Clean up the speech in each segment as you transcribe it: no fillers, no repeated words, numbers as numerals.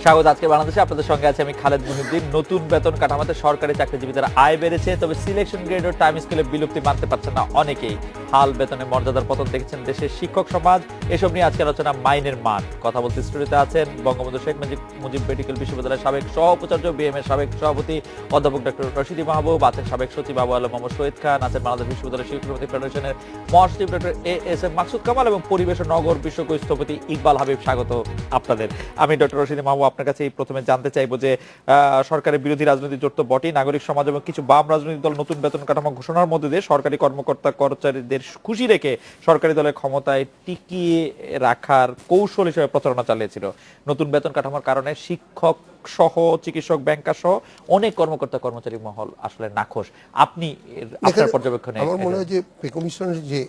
স্বাগত। আজকে বাংলাদেশে আপনাদের সঙ্গে আছে আমি খালেদ মুহিউদ্দিন। নতুন বেতন কাঠামোতে সরকারি চাকরিজীবীদের আয় বেড়েছে, তবে সিলেকশন গ্রেড ও টাইম স্কেলে বিলুপ্তি মানতে পারছেন না অনেকেই। হাল বেতনে মর্যাদার পতন দেখছেন দেশের শিক্ষক সমাজ। এসব নিয়ে আজকে আলোচনা মাইনের মান। কথা বলতে স্টুডিওতে আছেন বঙ্গবন্ধু শেখ মুজিব মেডিকেল বিশ্ববিদ্যালয়ের সাবেক সহ উপাচার্য, বিএম এর সাবেক সভাপতি অধ্যাপক ডক্টর রশিদী মাহবুব, আছেন সাবেক সচিব আবু আলম মোহাম্মদ শহীদ খান, আছেন বাংলাদেশ বিশ্ববিদ্যালয় শিক্ষক সমিতি ফেডারেশনের মহাসচিব ডক্টর এ.এস.এম মাকসুদ কামাল এবং পরিবেশ ও নগর বিষয়ক স্থপতি ইকবাল হাবিব। স্বাগত আপনাদের। আমি ডক্টর রশিদী মাহবুব আপনার কাছে প্রথমে জানতে চাইবো যে সরকারের বিরোধী রাজনৈতিক জোট তো বটেই, নাগরিক সমাজ এবং কিছু বাম রাজনৈতিক দল নতুন বেতন কাঠামো ঘোষণার মধ্যে দিয়ে সরকারি কর্মকর্তা কর্মচারীদের খুশি রেখে সরকারি দলের ক্ষমতায় টিকিয়ে রাখার কৌশল হিসেবে প্রচারণা চালিয়েছিল। নতুন বেতন কাঠামোর কারণে শিক্ষক সহ চিকিৎসক, ব্যাংকার সহ অনেক কর্মকর্তা কর্মচারী মহল আসলে নাখোশ। আপনি আপনার পর্যবেক্ষণে? আমার মনে হয় যে পে কমিশনের যে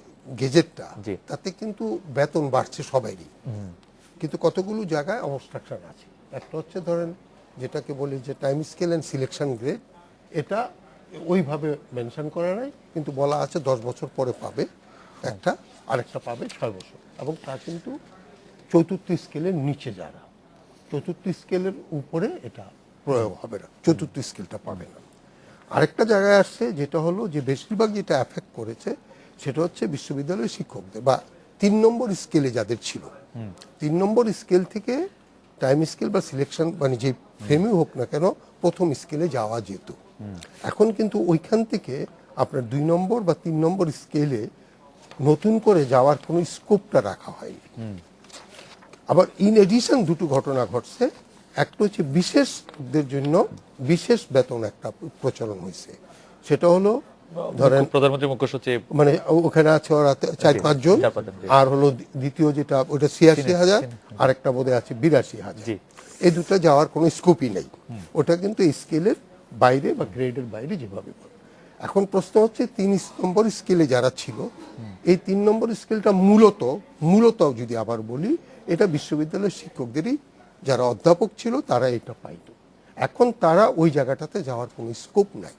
গেজেটটা, তাতে কিন্তু বেতন বাড়ছে সবাইরই, কিন্তু কতগুলো জায়গায় অবস্ট্রাকশন আছে। একটা হচ্ছে ধরেন যেটাকে বলি যে time scale and selection grade, এটা ওইভাবে মেনশন করা নাই, কিন্তু বলা আছে 10 বছর পরে পাবে একটা, আরেকটা পাবে 6 বছর, এবং তা কিন্তু চতুর্থ স্কেলের নিচে যারা, চতুর্থ স্কেলের উপরে এটা প্রয়োগ হবে না, চতুর্থ স্কেলটা পাবে না। আরেকটা জায়গায় আসছে যেটা হলো যে বেশিরভাগ যেটা এফেক্ট করেছে সেটা হচ্ছে বিশ্ববিদ্যালয়ের শিক্ষকদের বা 3 নম্বর স্কেলে যাদের ছিল, 3 নম্বর স্কেল থেকে টাইম স্কেল বা সিলেকশন মানে যে ফ্রেমই হোক না কেন প্রথম স্কেলে যাওয়া যেত। এখন কিন্তু ওইখান থেকে আপনার 2 নম্বর বা 3 নম্বর স্কেলে নতুন করে যাওয়ার কোনো স্কোপটা রাখা হয়নি। আবার ইন এডিশন দুটো ঘটনা ঘটছে। একটা হচ্ছে বিশেষদের জন্য বিশেষ বেতন একটা প্রচলন হয়েছে, সেটা হলো ধরেন প্রধানমন্ত্রী, মুখ্য সচিব, মানে ওখানে আছে ওরা 4-5 জন, আর হলো দ্বিতীয় যেটা ওটা 86,000, আর একটা বোধহয় আছে 82,000। এই দুটো যাওয়ার কোনো স্কোপই নেই, ওটা কিন্তু স্কেলের বাইরে বা গ্রেডের বাইরে যেভাবে। এখন প্রশ্ন হচ্ছে 3 নম্বর স্কেলে যারা ছিল, এই 3 নম্বর স্কেলটা মূলত যদি আবার বলি, এটা বিশ্ববিদ্যালয়ের শিক্ষকদেরই, যারা অধ্যাপক ছিল তারা এটা পাইত। এখন তারা ওই জায়গাটাতে যাওয়ার কোনো স্কোপ নাই,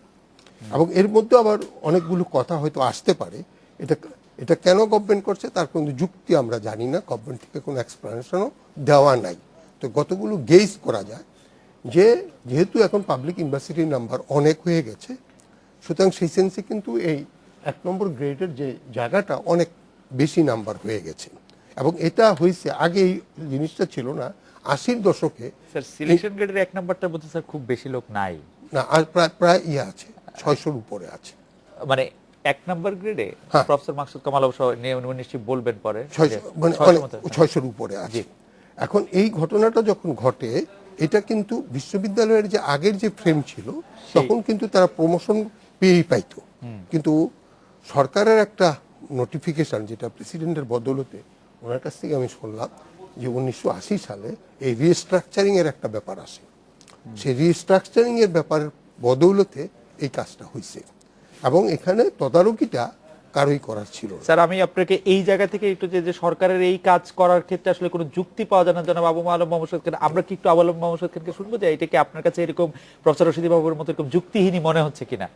এবং এর মধ্যে আবার অনেকগুলো কথা হয়তো আসতে পারে। এটা কেন গভর্নমেন্ট করছে তার কোনো যুক্তি আমরা জানি না, গভর্নমেন্ট থেকে কোনো এক্সপ্লেনেশনও দেওয়া নাই। তো কতগুলো গেজ করা যায় যে যেহেতু এখন পাবলিক ইউনিভার্সিটির নাম্বার অনেক হয়ে গেছে, সুতরাং সেই সেন্সে কিন্তু এই 1 নম্বর গ্রেডের যে জায়গাটা অনেক বেশি নাম্বার হয়ে গেছে, এবং এটা হয়েছে আগে এই জিনিসটা ছিল না 80-র দশকে। স্যার সিলেকশন গ্রেডের 1 নাম্বারটার মধ্যে স্যার খুব বেশি লোক নাই না, আর প্রায় আছে 600-র উপরে আছে, মানে 1 নাম্বার গ্রেডে। প্রফেসর মাকসুদ কামাল অবশ্য নিশ্চয়ই বলবেন পরে, 600-র উপরে আছে। এখন এই ঘটনাটা যখন ঘটে, এটা কিন্তু বিশ্ববিদ্যালয়ের যে আগের যে ফ্রেম ছিল তখন কিন্তু তারা প্রমোশন পেয়েই পাইত, কিন্তু সরকারের একটা নোটিফিকেশন যেটা প্রেসিডেন্টের বদৌলতে ওনার কাছ থেকে আমি শুনলাম যে 1980 সালে এই রিস্ট্রাকচারিং এর একটা ব্যাপার আসে, সেই রিস্ট্রাকচারিং এর ব্যাপারের বদৌলতে এই কাজটা হয়েছে, এবং এখানে তদারকিটা কারোই করার ছিল। স্যার আমি আপনাকে এই জায়গা থেকে একটু যে সরকারের এই কাজ করার ক্ষেত্রে আসলে কোনো যুক্তি পাওয়া যায় না, জনাব আবু আলম মোহাম্মদ শহীদ খান, আমরা কি একটু আবু আলম মোহাম্মদ শহীদ খানকে শুনবো যে এটা কি আপনার কাছে এরকম প্রফেসর রশিদী বাবুর মতো এরকম যুক্তিহীনই মনে হচ্ছে কিনা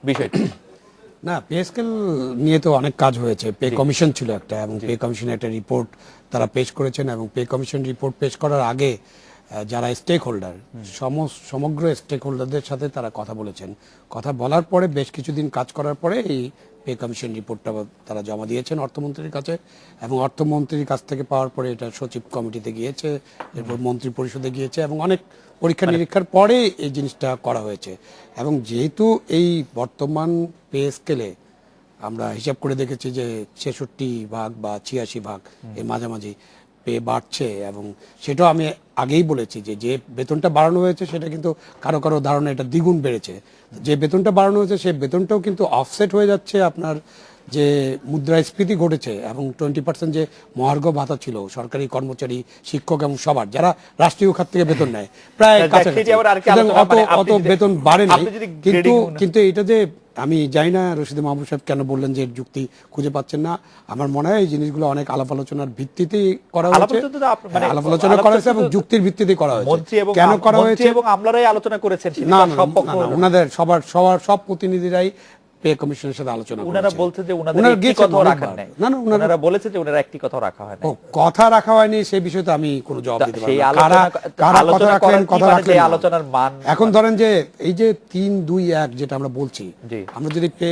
বিষয়টি? না, পে স্কেল নিয়ে তো অনেক কাজ হয়েছে। পে কমিশন ছিল একটা, এবং পে কমিশনের একটা রিপোর্ট তারা পেশ করেছেন, এবং পে কমিশন রিপোর্ট পেশ করার আগে যারা স্টেক হোল্ডার, সমগ্র স্টেক হোল্ডারদের সাথে তারা কথা বলেছেন। কথা বলার পরে বেশ কিছুদিন কাজ করার পরে এই পে কমিশন রিপোর্টটা তারা জমা দিয়েছেন অর্থমন্ত্রীর কাছে, এবং অর্থমন্ত্রীর কাছ থেকে পাওয়ার পরে এটা সচিব কমিটিতে গিয়েছে, এরপর মন্ত্রী পরিষদে গিয়েছে, এবং অনেক পরীক্ষা নিরীক্ষার পরে এই জিনিসটা করা হয়েছে। এবং যেহেতু এই বর্তমান পে স্কেলে আমরা হিসাব করে দেখেছি যে 66% বা 86% এর মাঝামাঝি পে বাড়ছে, এবং সেটাও আমি আগেই বলেছি যে বেতনটা বাড়ানো হয়েছে সেটা কিন্তু কারো কারো ধারণা এটা দ্বিগুণ বেড়েছে। যে বেতনটা বাড়ানো হয়েছে সেই বেতনটাও কিন্তু অফসেট হয়ে যাচ্ছে আপনার যে মুদ্রাস্ফীতি ঘটেছে, এবং 20% যে মহার্ঘ ভাতা ছিল সরকারি কর্মচারী, শিক্ষক এবং সবার যারা রাষ্ট্রীয় খাত থেকে বেতন নেয়, প্রায় অত বেতন বাড়ে নাই। কিন্তু এটা যে আমি জানি না রশিদী মাহবুব সাহেব কেন বললেন যে যুক্তি খুঁজে পাচ্ছেন না। আমার মনে হয় এই জিনিসগুলো অনেক আলাপ আলোচনার ভিত্তিতেই করা হয়েছে, আলাপ আলোচনা করা হয়েছে এবং যুক্তির ভিত্তিতে করা হয়েছে। কেন করা হয়েছে এবং আমলারাই আলোচনা করেছেন, না, ওনাদের সবার সব প্রতিনিধিরাই পে কমিশনের সাথে আলোচনা উনারা করেছে। বলছে যে উনাদের উনারা একটি গেছেন কথাও অনেকবার। রাখেন নাই। না না উনারা বলেছে যে উনারা একটি কথাও রাখা হয় না। ও, কথা রাখা হয়নি সেই বিষয়ে তো আমি কোনো জবাব দিতে পারবো সেই না। আলোচনা কারা কথা আলোচনা রাখলেন করার কথা কি মানে রাখলেন যে না। আলোচনার মান এখন ধরেন যে এই যে 3-2-1 যেটা আমরা বলছি, জি। আমরা যদি পে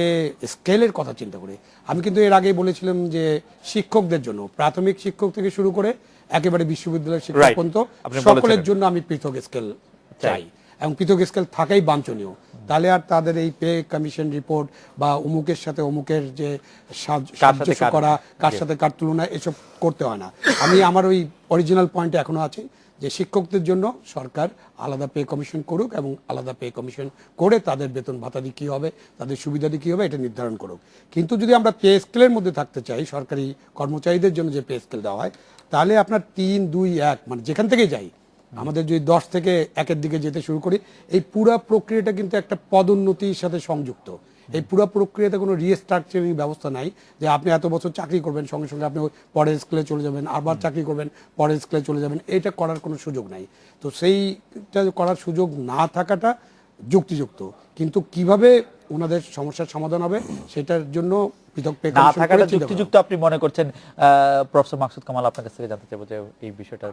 স্কেলের কথা চিন্তা করি, আমি কিন্তু এর আগেই বলেছিলাম যে শিক্ষকদের জন্য, প্রাথমিক শিক্ষক থেকে শুরু করে একেবারে বিশ্ববিদ্যালয়ের শিক্ষক Right. পর্যন্ত আপনি সকলের বলেছিলেন। জন্য আমি পৃথক স্কেল চাই, এবং পৃথক স্কেল থাকাই বাঞ্ছনীয়। তাহলে আর তাদের এই পে কমিশন রিপোর্ট বা অমুকের সাথে অমুকের যে সাদৃশ্য কার? করা, কার জি। সাথে কার তুলনা, এসব করতে হয় না। আমি আমার ওই অরিজিনাল পয়েন্টে এখনো আছে যে শিক্ষকদের জন্য সরকার আলাদা পে কমিশন করুক, এবং আলাদা পে কমিশন করে তাদের বেতন ভাতাদি কী হবে, তাদের সুবিধাদি কী হবে, এটা নির্ধারণ করুক। কিন্তু যদি আমরা পে স্কেলের মধ্যে থাকতে চাই, সরকারি কর্মচারীদের জন্য যে পে স্কেল দেওয়া হয়, তাহলে আপনার 3-2-1 মানে যেখান থেকে যাই, আমাদের যদি 10 থেকে 1-এর দিকে যেতে শুরু করি, এই পুরো প্রক্রিয়াটা কিন্তু একটা পদোন্নতির সাথে সংযুক্ত। এই পুরো প্রক্রিয়াতে কোনো রিস্ট্রাকচারিং ব্যবস্থা নাই যে আপনি এত বছর চাকরি করবেন, সঙ্গে সঙ্গে আপনি ওই পরের স্কেলে চলে যাবেন, আবার চাকরি করবেন, পরের স্কেলে চলে যাবেন, এটা করার কোনো সুযোগ নাই। তো সেইটা করার সুযোগ না থাকাটা যুক্তিযুক্ত, কিন্তু কিভাবে ওনাদের সমস্যার সমাধান হবে সেটার জন্য পৃথক পে না কমিশন থাকাটা করে চিন্তা করা। যুক্তিযুক্ত আপনি মনে করছেন। প্রফেসর মাকসুদ কামাল, আপনার কাছ থেকে জানতে চাইবো যে এই বিষয়টা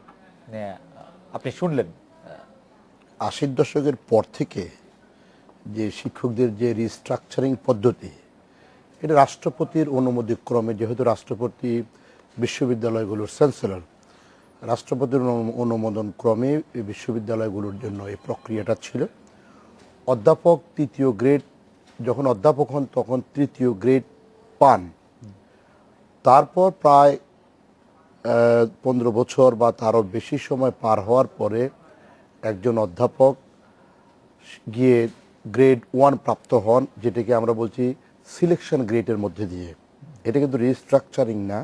নিয়ে আপনি শুনলেন। 80-র দশকের পর থেকে যে শিক্ষকদের যে রিস্ট্রাকচারিং পদ্ধতি, এটা রাষ্ট্রপতির অনুমোদনক্রমে, যেহেতু রাষ্ট্রপতি বিশ্ববিদ্যালয়গুলোর চ্যান্সেলর, রাষ্ট্রপতির অনুমোদন ক্রমে এই বিশ্ববিদ্যালয়গুলোর জন্য এই প্রক্রিয়াটা ছিল। অধ্যাপক 3য় গ্রেড যখন অধ্যাপক হন তখন 3য় গ্রেড পান। তারপর প্রায় 15 বছর বা তারও বেশি সময় পার হওয়ার পরে একজন অধ্যাপক গিয়ে গ্রেড 1 প্রাপ্ত হন, যেটাকে আমরা বলছি সিলেকশন গ্রেডের মধ্যে দিয়ে। এটা কিন্তু রিস্ট্রাকচারিং না,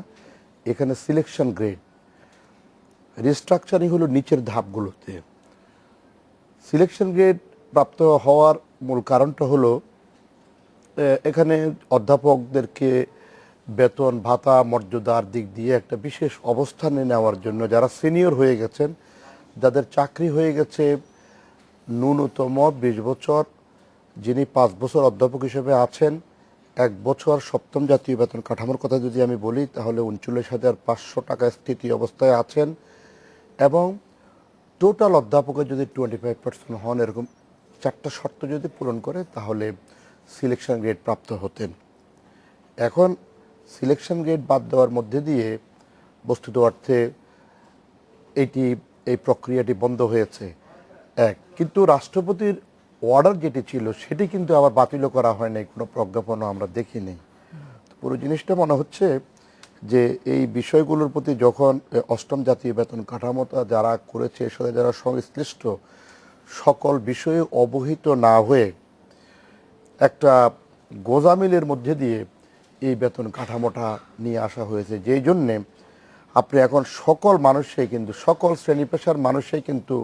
এখানে সিলেকশন গ্রেড। রিস্ট্রাকচারিং হলো নিচের ধাপগুলোতে। সিলেকশন গ্রেড প্রাপ্ত হওয়ার মূল কারণটা হলো এখানে অধ্যাপকদেরকে বেতন ভাতা মর্যাদার দিক দিয়ে একটা বিশেষ অবস্থানে নেওয়ার জন্য, যারা সিনিয়র হয়ে গেছেন, যাদের চাকরি হয়ে গেছে ন্যূনতম 20 বছর, যিনি 5 বছর অধ্যাপক হিসেবে আছেন, 1 বছর সপ্তম জাতীয় বেতন কাঠামোর কথা যদি আমি বলি, তাহলে 39,500 টাকা স্থিতি অবস্থায় আছেন, এবং টোটাল অধ্যাপকের যদি 25% হন, এরকম 4টা শর্ত যদি পূরণ করে, তাহলে সিলেকশন গ্রেড প্রাপ্ত হতেন। এখন সিলেকশন গ্রেড বাদ দেওয়ার মধ্যে দিয়ে বস্তুত অর্থে এই প্রক্রিয়াটি বন্ধ হয়েছে। কিন্তু রাষ্ট্রপতির অর্ডার যেটি ছিল সেটি কিন্তু আবার বাতিলও করা হয় নাই, কোনো প্রজ্ঞাপনও আমরা দেখিনি। পুরো জিনিসটা মনে হচ্ছে যে এই বিষয়গুলোর প্রতি যখন 8ম জাতীয় বেতন কাঠামোটা যারা করেছে, এর সাথে যারা সংশ্লিষ্ট, সকল বিষয়ে অবহিত না হয়ে একটা গোজামিলের মধ্যে দিয়ে এই বেতন কাঠামোটা নিয়ে আসা হয়েছে, যেই জন্যে আপনি এখন সকল মানুষই কিন্তু, সকল শ্রেণী পেশার মানুষই কিন্তু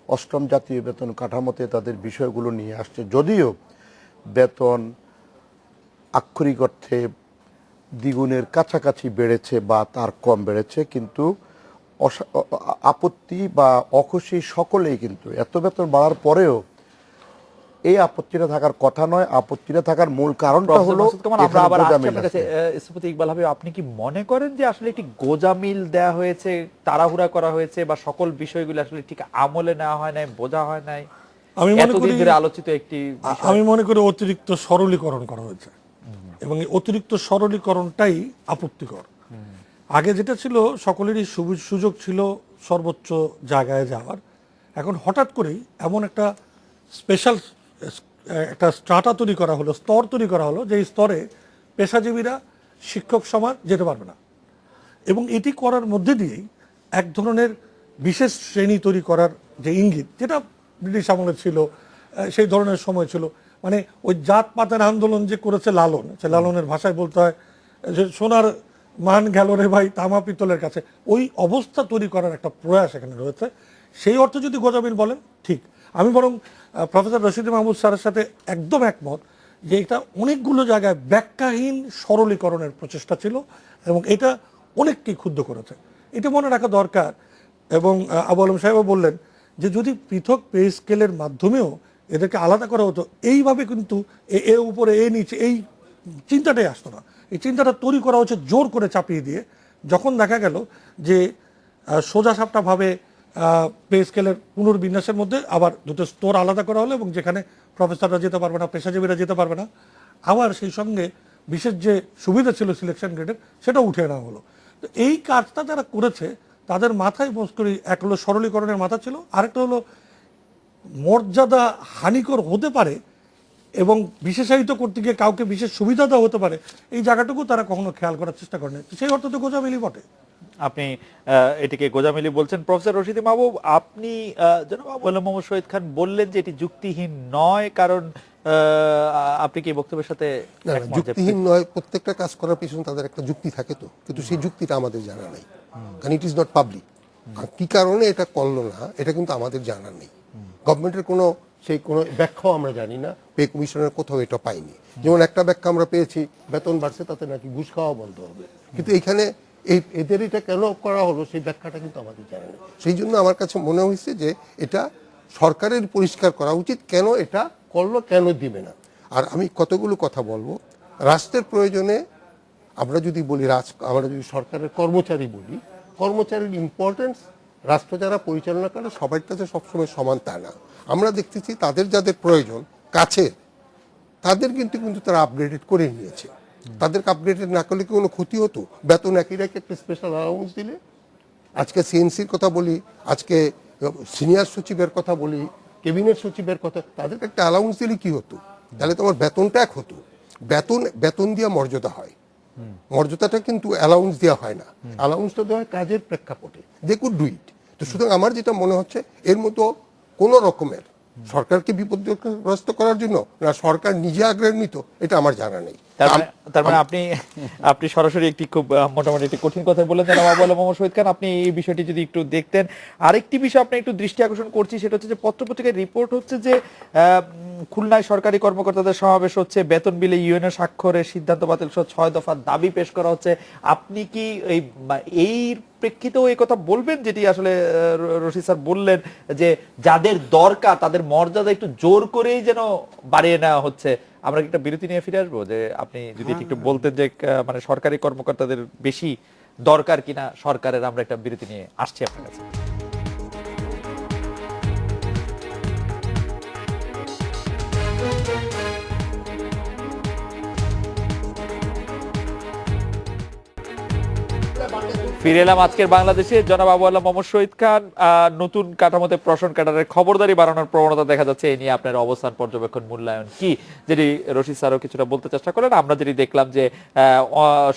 8ম জাতীয় বেতন কাঠামোতে তাদের বিষয়গুলো নিয়ে আসছে। যদিও বেতন আক্ষরিক অর্থে দ্বিগুণের কাছাকাছি বেড়েছে বা তার কম বেড়েছে, কিন্তু আপত্তি বা অখুশি সকলেই, কিন্তু এত বেতন বাড়ার পরেও এই আপত্তিটা থাকার কথা নয়। আপত্তিটা থাকার মূল কারণটা হলো আমরা আবার আসছি গোজামিল আপনার কাছে। আছে। স্থপতি ইকবাল হাবিব, আপনি কি মনে করেন যে আসলে একটি গোজামিল দেয়া হয়েছে, তাড়াহুড়া করা হয়েছে, বা সকল বিষয়গুলো আসলে ঠিক আমলে নেওয়া হয় নাই, বোঝা হয় নাই? আমি মনে এতদিন করি ধরে আলোচিত একটি বিষয়। আমি মনে করি অতিরিক্ত সরলীকরণ করা হয়েছে, এবং এই অতিরিক্ত সরলীকরণটাই আপত্তিকর। আগে যেটা ছিল, সকলেরই সুযোগ ছিল সর্বোচ্চ জায়গায় যাওয়ার। এখন হঠাৎ করেই এমন একটা স্পেশাল একটা স্ট্রাটা তৈরি করা হলো, স্তর তৈরি করা হলো, যে স্তরে পেশাজীবীরা, শিক্ষক সমাজ যেতে পারবে না। এবং এটি করার মধ্যে দিয়েই এক ধরনের বিশেষ শ্রেণী তৈরি করার যে ইঙ্গিত, যেটা ব্রিটিশ আমলে ছিল, সেই ধরনের সময় ছিল। মানে ওই জাত পাতের আন্দোলন যে করেছে লালন, সে লালনের ভাষায় বলতে হয় যে সোনার মান গেল রে ভাই তামা পিতলের কাছে, ওই অবস্থা তৈরি করার একটা প্রয়াস এখানে রয়েছে। সেই অর্থে যদি গোজামিল বলেন, ঠিক। আমি বরং প্রফেসর রশিদ মাহমুদ স্যারের সাথে একদম একমত যে এটা অনেকগুলো জায়গায় ব্যাখ্যাহীন সরলীকরণের প্রচেষ্টা ছিল, এবং এটা অনেককেই ক্ষুব্ধ করেছে। এটা মনে রাখা দরকার। এবং আবু আলম সাহেবও বললেন যে যদি পৃথক পে স্কেলের মাধ্যমেও এদেরকে আলাদা করা হতো, এইভাবে কিন্তু এ উপরে এ নিচে এই চিন্তাটাই আসতো না। এই চিন্তাটা তৈরি করা হচ্ছে জোর করে চাপিয়ে দিয়ে, যখন দেখা গেল যে সোজা সাপটাভাবে পে স্কেলের পুনর্বিন্যাসের মধ্যে আবার দুটো স্তর আলাদা করা হলো, এবং যেখানে প্রফেসররা যেতে পারবে না, পেশাজীবীরা যেতে পারবে না, আবার সেই সঙ্গে বিশেষ যে সুবিধা ছিল সিলেকশন গ্রেডের সেটা উঠে নেওয়া হলো। তো এই কাজটা যারা করেছে তাদের মাথায় বোধ করি এক হলো সরলীকরণের মাথা ছিল, আরেকটা হলো মর্যাদা হানিকর হতে পারে এবং বিশেষায়িত করতে গিয়ে কাউকে বিশেষ সুবিধা দেওয়া হতে পারে, এই জায়গাটুকু তারা কখনো খেয়াল করার চেষ্টা করেনি। সেই অর্থে তো গোজামিলি বটে। আপনি এটিকে গোজামিলি বলছেন। প্রফেসর রশিদী মাহবুব, আপনি জনাব আবু আলম মোহাম্মদ শহীদ খান বললেন যে এটি যুক্তিহীন নয়, কারণ আপনি কি বক্তব্যের সাথে না, একমত যে- যুক্তিহীন নয়, প্রত্যেকটা কাজ করার পিছনে তাদের একটা যুক্তি থাকে তো, কিন্তু সেই যুক্তিটা আমাদের জানা নেই, কারণ ইট ইজ নট পাবলিক। আর কি কারণে এটা করলো না এটা কিন্তু আমাদের জানা নেই। গভর্নমেন্টের কোনো সেই কোনো ব্যাখ্যাও আমরা জানি না, পে কমিশনের কোথাও এটা পাইনি। যেমন একটা ব্যাখ্যা আমরা পেয়েছি, বেতন বাড়ছে তাতে নাকি ঘুষ খাওয়া বন্ধ হবে, কিন্তু এইখানে এদের এটা কেন করা হলো সেই ব্যাখ্যাটা কিন্তু আমাদের জানা নেই। সেই জন্য আমার কাছে মনে হয়েছে যে এটা সরকারের পরিষ্কার করা উচিত, কেন এটা করলো, কেন দিবে না। আর আমি কতগুলো কথা বলবো, রাষ্ট্রের প্রয়োজনে আমরা যদি বলি, আমরা যদি সরকারের কর্মচারী বলি, কর্মচারীর ইম্পর্টেন্স রাষ্ট্র যারা পরিচালনা করে সবার কাছে সবসময় সমান তা না। আমরা দেখতেছি তাদের যাদের প্রয়োজন কাছে, তাদের কিন্তু তারা আপগ্রেডেড করে নিয়েছে। তাদেরকে আপগ্রেডেড না করলে কি কোনো ক্ষতি হতো? বেতন একই রেখে একটা স্পেশাল অ্যালাউন্স দিলে, আজকে সিএনসির কথা বলি, আজকে সিনিয়র সচিবের কথা বলি, ক্যাবিনেট সচিবের কথা, তাদেরকে একটা অ্যালাউন্স দিলে কি হতো? তাহলে তোমার বেতনটা এক হতো। বেতন দিয়ে মর্যাদা হয়, মর্যাদাটা কিন্তু অ্যালাউন্স দেওয়া হয় না। অ্যালাউন্সটা দেওয়া হয় কাজের প্রেক্ষাপটে, দে কুড ডু ইট। তো সুতরাং আমার যেটা মনে হচ্ছে, এর মতো কোনো রকমের সরকারকে বিপদগ্রস্ত করার জন্য না সরকার নিজে আগ্রহ নিত, এটা আমার জানা নেই। তার মানে আপনি সরাসরি একটি খুব মোটামুটি একটি কঠিন কথা বললেন জনাব আবু আলম মোহাম্মদ শহীদ খান। আপনি এই বিষয়টি যদি একটু দেখতেন। আরেকটি বিষয় আপনি একটু দৃষ্টি আকর্ষণ করছি, সেটা হচ্ছে যে পত্রপত্রিকায় রিপোর্ট হচ্ছে যে খুলনায় সরকারি কর্মকর্তাদের সমাবেশ হচ্ছে, বেতন বিলে ইউএনএ স্বাক্ষরের সিদ্ধান্ত বাতিল সহ 6 দফার দাবি পেশ করা হচ্ছে। আপনি কি এই প্রেক্ষিতেও এই কথা বলবেন, যেটি আসলে রশিদ স্যার বললেন যে যাদের দরকার তাদের মর্যাদা একটু জোর করেই যেন বাড়িয়ে নেওয়া হচ্ছে? আমরা কি একটা বিরতি নিয়ে ফিরে আসবো? যে আপনি যদি একটু বলতেন যে মানে সরকারি কর্মকর্তাদের বেশি দরকার কিনা সরকারের। আমরা একটা বিরতি নিয়ে আসছি আপনার কাছে। ফিরে এলাম আজকের বাংলাদেশে। জনাব আবু আলম মোহাম্মদ শহীদ খান, নতুন কাঠামোতে প্রশন কাটারের খবরদারি বাড়ানোর প্রবণতা দেখা যাচ্ছে, এ নিয়ে আপনার অবস্থান, পর্যবেক্ষণ, মূল্যায়ন কি? যেটি রশিদ স্যারও কিছুটা বলতে চেষ্টা করেন। আমরা যেটি দেখলাম যে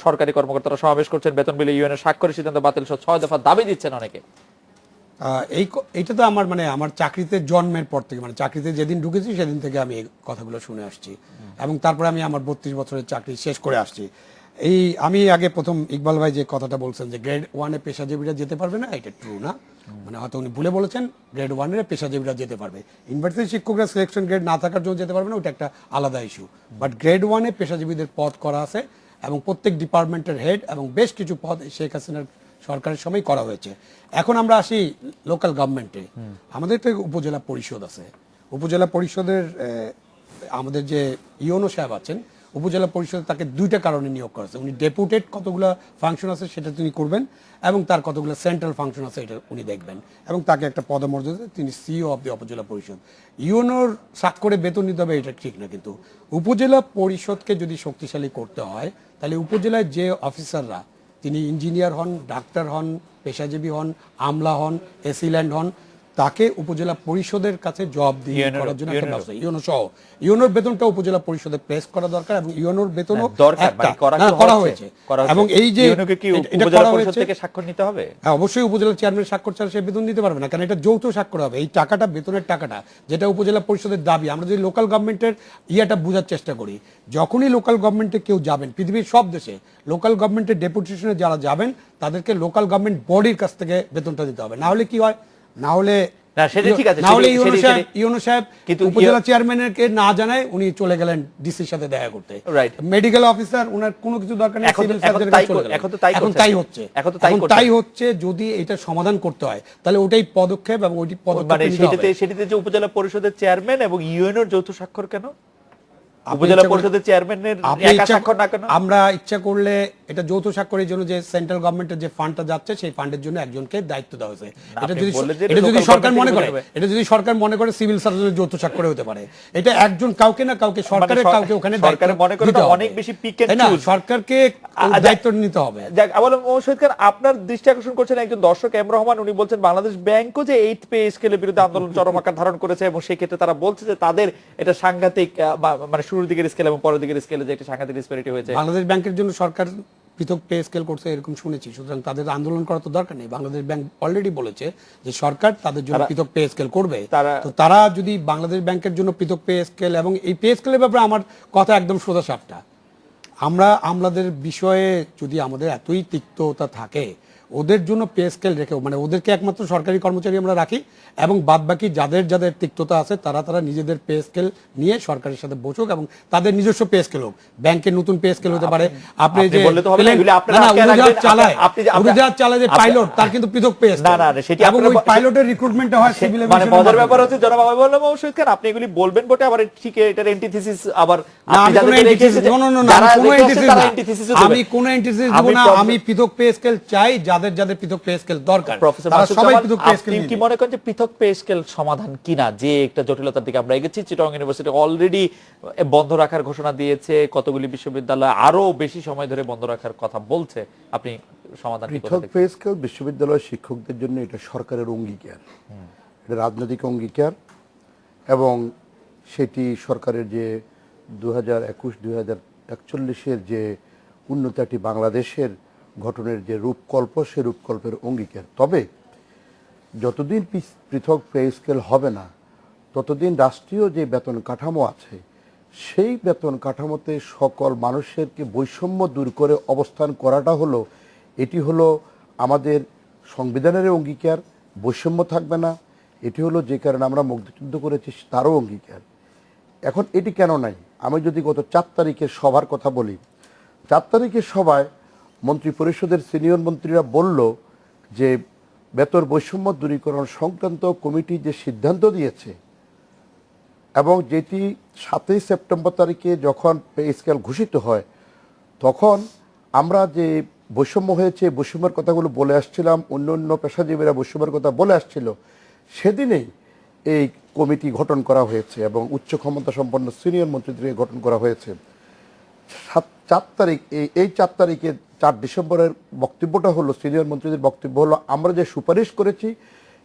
সরকারি কর্মকর্তারা সমাবেশ করছেন, বেতন বিলে ইউএনএ স্বাক্ষরের সিদ্ধান্ত বাতিল সহ 6 দফা দাবি দিচ্ছেন অনেকে। এইটা তো আমার চাকরিতে জন্মের পর থেকে, মানে চাকরিতে যেদিন ঢুকেছি সেদিন থেকে আমি এই কথাগুলো শুনে আসছি, এবং তারপরে আমি আমার 32 বছরের চাকরি শেষ করে আসছি। আমি আগে প্রথম ইকবাল ভাই যে কথাটা বলছেন যে গ্রেড 1-এ পেশাজীবীরা যেতে পারবে না, এটা ট্রু না। মানে হয়তো উনি ভুলে বলেছেন, গ্রেড 1-এর পেশাজীবীরা যেতে পারবে। ইউনিভার্সিটি শিক্ষকরা সিলেকশন গ্রেড না থাকার জন্য যেতে পারবে না, ওটা একটা আলাদা ইস্যু। বাট গ্রেড 1-এ পেশাজীবীদের পদ করা আছে, এবং প্রত্যেক ডিপার্টমেন্টের হেড এবং বেশ কিছু পদ শেখ হাসিনার সরকারের সময় করা হয়েছে। এখন আমরা আসি লোকাল গভর্নমেন্টে। আমাদের তো উপজেলা পরিষদ আছে। উপজেলা পরিষদের আমাদের যে ইওনো সাহেব আছেন, উপজেলা পরিষদে তাকে 2টা কারণে নিয়োগ করা আছে। উনি ডেপুটেড কতগুলো ফাংশন আছে সেটা তিনি করবেন, এবং তার কতগুলো সেন্ট্রাল ফাংশন আছে এটা উনি দেখবেন, এবং তাকে একটা পদমর্যাদা, তিনি সিইও অব দি উপজেলা পরিষদ। ইওনোর স্বাক্ষরে বেতন নিতে হবে, এটা ঠিক না। কিন্তু উপজেলা পরিষদকে যদি শক্তিশালী করতে হয়, তাহলে উপজেলায় যে অফিসাররা, তিনি ইঞ্জিনিয়ার হন, ডাক্তার হন, পেশাজীবী হন, আমলা হন, এসিল্যান্ড হন, তাকে উপজেলা পরিষদের কাছে জবাবদিহি করার জন্য একটা ব্যবস্থা, ইউনো সহ ইউনোর বেতনটা উপজেলা পরিষদে প্রেস করা দরকার, এবং ইউনোর বেতনও করা হয়েছে। এবং এই যে এটা করা হয়েছে, স্বাক্ষর নিতে হবে, হ্যাঁ অবশ্যই উপজেলা চেয়ারম্যান স্বাক্ষর ছাড়া সে বেতন দিতে পারবে না, কারণ এটা যৌথ স্বাক্ষর হবে। এই টাকাটা, বেতনের টাকাটা, যেটা উপজেলা পরিষদের দাবি। আমরা যদি লোকাল গভর্নমেন্টের ইয়েটা বোঝার চেষ্টা করি, যখনই লোকাল গভর্নমেন্টে কেউ যাবেন, পৃথিবীর সব দেশে লোকাল গভর্নমেন্টের ডেপুটেশনে যারা যাবেন, তাদেরকে লোকাল গভর্নমেন্ট বডির কাছ থেকে বেতনটা দিতে হবে। না হলে কি হয়, না হলে ইউনো সাহেব উপজেলা চেয়ারম্যানকে না জানায় উনি চলে গেলেন ডিসির সাথে দেখা করতে, মেডিকেল অফিসার, ওনার কোনো কিছু দরকার নেই, সিভিল সার্জনের কাছে চলে গেলেন। এখন তাই হচ্ছে। যদি এটা সমাধান করতে হয়, তাহলে ওটাই পদক্ষেপ, এবং ওইটি পদক্ষেপ সেটিতে যে উপজেলা পরিষদের চেয়ারম্যান এবং ইউএনওর যৌথ স্বাক্ষর কেন? উপজেলা পরিষদের চেয়ারম্যানের একা স্বাক্ষর না কেন? আমরা ইচ্ছা করলে এটা যৌথ স্বাক্ষরের জন্য যে সেন্ট্রাল গভর্নমেন্টের যে ফান্ডটা যাচ্ছে সেই ফান্ডের জন্য একজনকে দায়িত্ব দেওয়া হয়েছে। এটা যদি সরকার মনে করে সিভিল সার্জনের যৌথ স্বাক্ষরে হতে পারে, এটা একজন কাউকে না কাউকে সরকারের কাউকে ওখানে অনেক বেশি পিক এন্ড চুজ, সরকারকে দায়িত্ব নিতে হবে। যাক, আবার মোহাম্মদ খান, আপনার দৃষ্টি আকর্ষণ করছেন একজন দর্শক এম রহমান, উনি বলছেন বাংলাদেশ ব্যাংকও যে 8 পে স্কেলের বিরুদ্ধে আন্দোলন চরম আকার ধারণ করেছে এবং সেই ক্ষেত্রে তারা বলছে যে তাদের এটা সাংঘাতিক, মানে শুরুর দিকের স্কেল এবং পরের দিকের স্কেলে যে একটা সাংঘাতিক ডিসপ্যারিটি হয়েছে। বাংলাদেশ ব্যাংকের জন্য সরকার পৃথক পে স্কেল করছে এরকম শুনেছি, সুতরাং তাদের আন্দোলন করার তো দরকার নেই। বাংলাদেশ ব্যাংক অলরেডি বলেছে যে সরকার তাদের জন্য পৃথক পে স্কেল করবে। তো তারা যদি বাংলাদেশ ব্যাংকের জন্য পৃথক পে স্কেল, এবং এই পে স্কেলের ব্যাপারে আমার কথা একদম সোজা সাপটা, আমাদের বিষয়ে যদি আমাদের এতই তিক্ততা থাকে, ওদের জন্য পে স্কেল রেখেও, মানে ওদেরকে একমাত্র সরকারি কর্মচারী আমরা রাখি এবং বাদ বাকি যাদের যাদের তিক্ততা আছে তারা নিজেদের পে স্কেল নিয়ে সরকারের সাথে বসুক এবং তাদের নিজস্ব পে স্কেল হোক। ব্যাংকের নতুন পে স্কেল হতে পারে। আপনি যে উড়োজাহাজ চালায় যে পাইলট, তার কিন্তু পৃথক পে স্কেল, এবং ওই পাইলটের রিক্রুটমেন্টটা হয় সিভিল এভিয়েশন। মানে মজার ব্যাপার হচ্ছে জনাব আমি বললাম অবশ্যই খান, আপনি এগুলি বলবেন বটে, আবার ঠিক এটার এন্টিথিসিস আবার আমি কোন এন্টিথিসিস দেব না। আমি পৃথক পে স্কেল চাই, যাদের যাদের পৃথক পে স্কেল দরকার তারা সবাই পৃথক পে স্কেল। আপনি কি মনে করেন যে পৃথক পে স্কেল সমাধান কিনা, যে একটা জটিলতার দিকে আমরা এগেছি? চিটাগং ইউনিভার্সিটি অলরেডি বন্ধ রাখার ঘোষণা দিয়েছে, কতগুলি বিশ্ববিদ্যালয় আরো বেশি সময় ধরে বন্ধ রাখার কথা বলছে। আপনি সমাধান কি পৃথক পে স্কেল বিশ্ববিদ্যালয়ের শিক্ষকদের জন্য এটা সরকারের অঙ্গীকার, এটা রাজনৈতিক অঙ্গীকার, এবং সেটি সরকারের যে 2021-2041 যে উন্নত একটি বাংলাদেশের গঠনের যে রূপকল্প, সে রূপকল্পের অঙ্গীকার। তবে যতদিন পৃথক পে স্কেল হবে না, ততদিন রাষ্ট্রীয় যে বেতন কাঠামো আছে, সেই বেতন কাঠামোতে সকল মানুষেরকে বৈষম্য দূর করে অবস্থান করাটা হলো, এটি হলো আমাদের সংবিধানের অঙ্গীকার। বৈষম্য থাকবে না, এটি হলো যে কারণে আমরা মুক্তিযুদ্ধ করেছি তারও অঙ্গীকার। এখন এটি কেন নাই? আমি যদি গত 4 তারিখের সভার কথা বলি, 4 তারিখের সভায় মন্ত্রী পরিষদের সিনিয়র মন্ত্রীরা বলল যে বেতন বৈষম্য দূরীকরণ সংক্রান্ত কমিটি যে সিদ্ধান্ত দিয়েছে, এবং যেটি 7ই সেপ্টেম্বর তারিখে যখন পে স্কেল ঘোষিত হয়, তখন আমরা যে বৈষম্য হয়েছে, বৈষম্যের কথাগুলো বলে আসছিলাম, অন্য পেশাজীবীরা বৈষম্যের কথা বলে আসছিল, সেদিনেই এই কমিটি গঠন করা হয়েছে এবং উচ্চ ক্ষমতা সম্পন্ন সিনিয়র মন্ত্রীদের গঠন করা হয়েছে। 4 তারিখ, এই 4 তারিখে 4 ডিসেম্বরের বক্তব্যটা হলো, সিনিয়র মন্ত্রীদের বক্তব্য হলো, আমরা যে সুপারিশ করেছি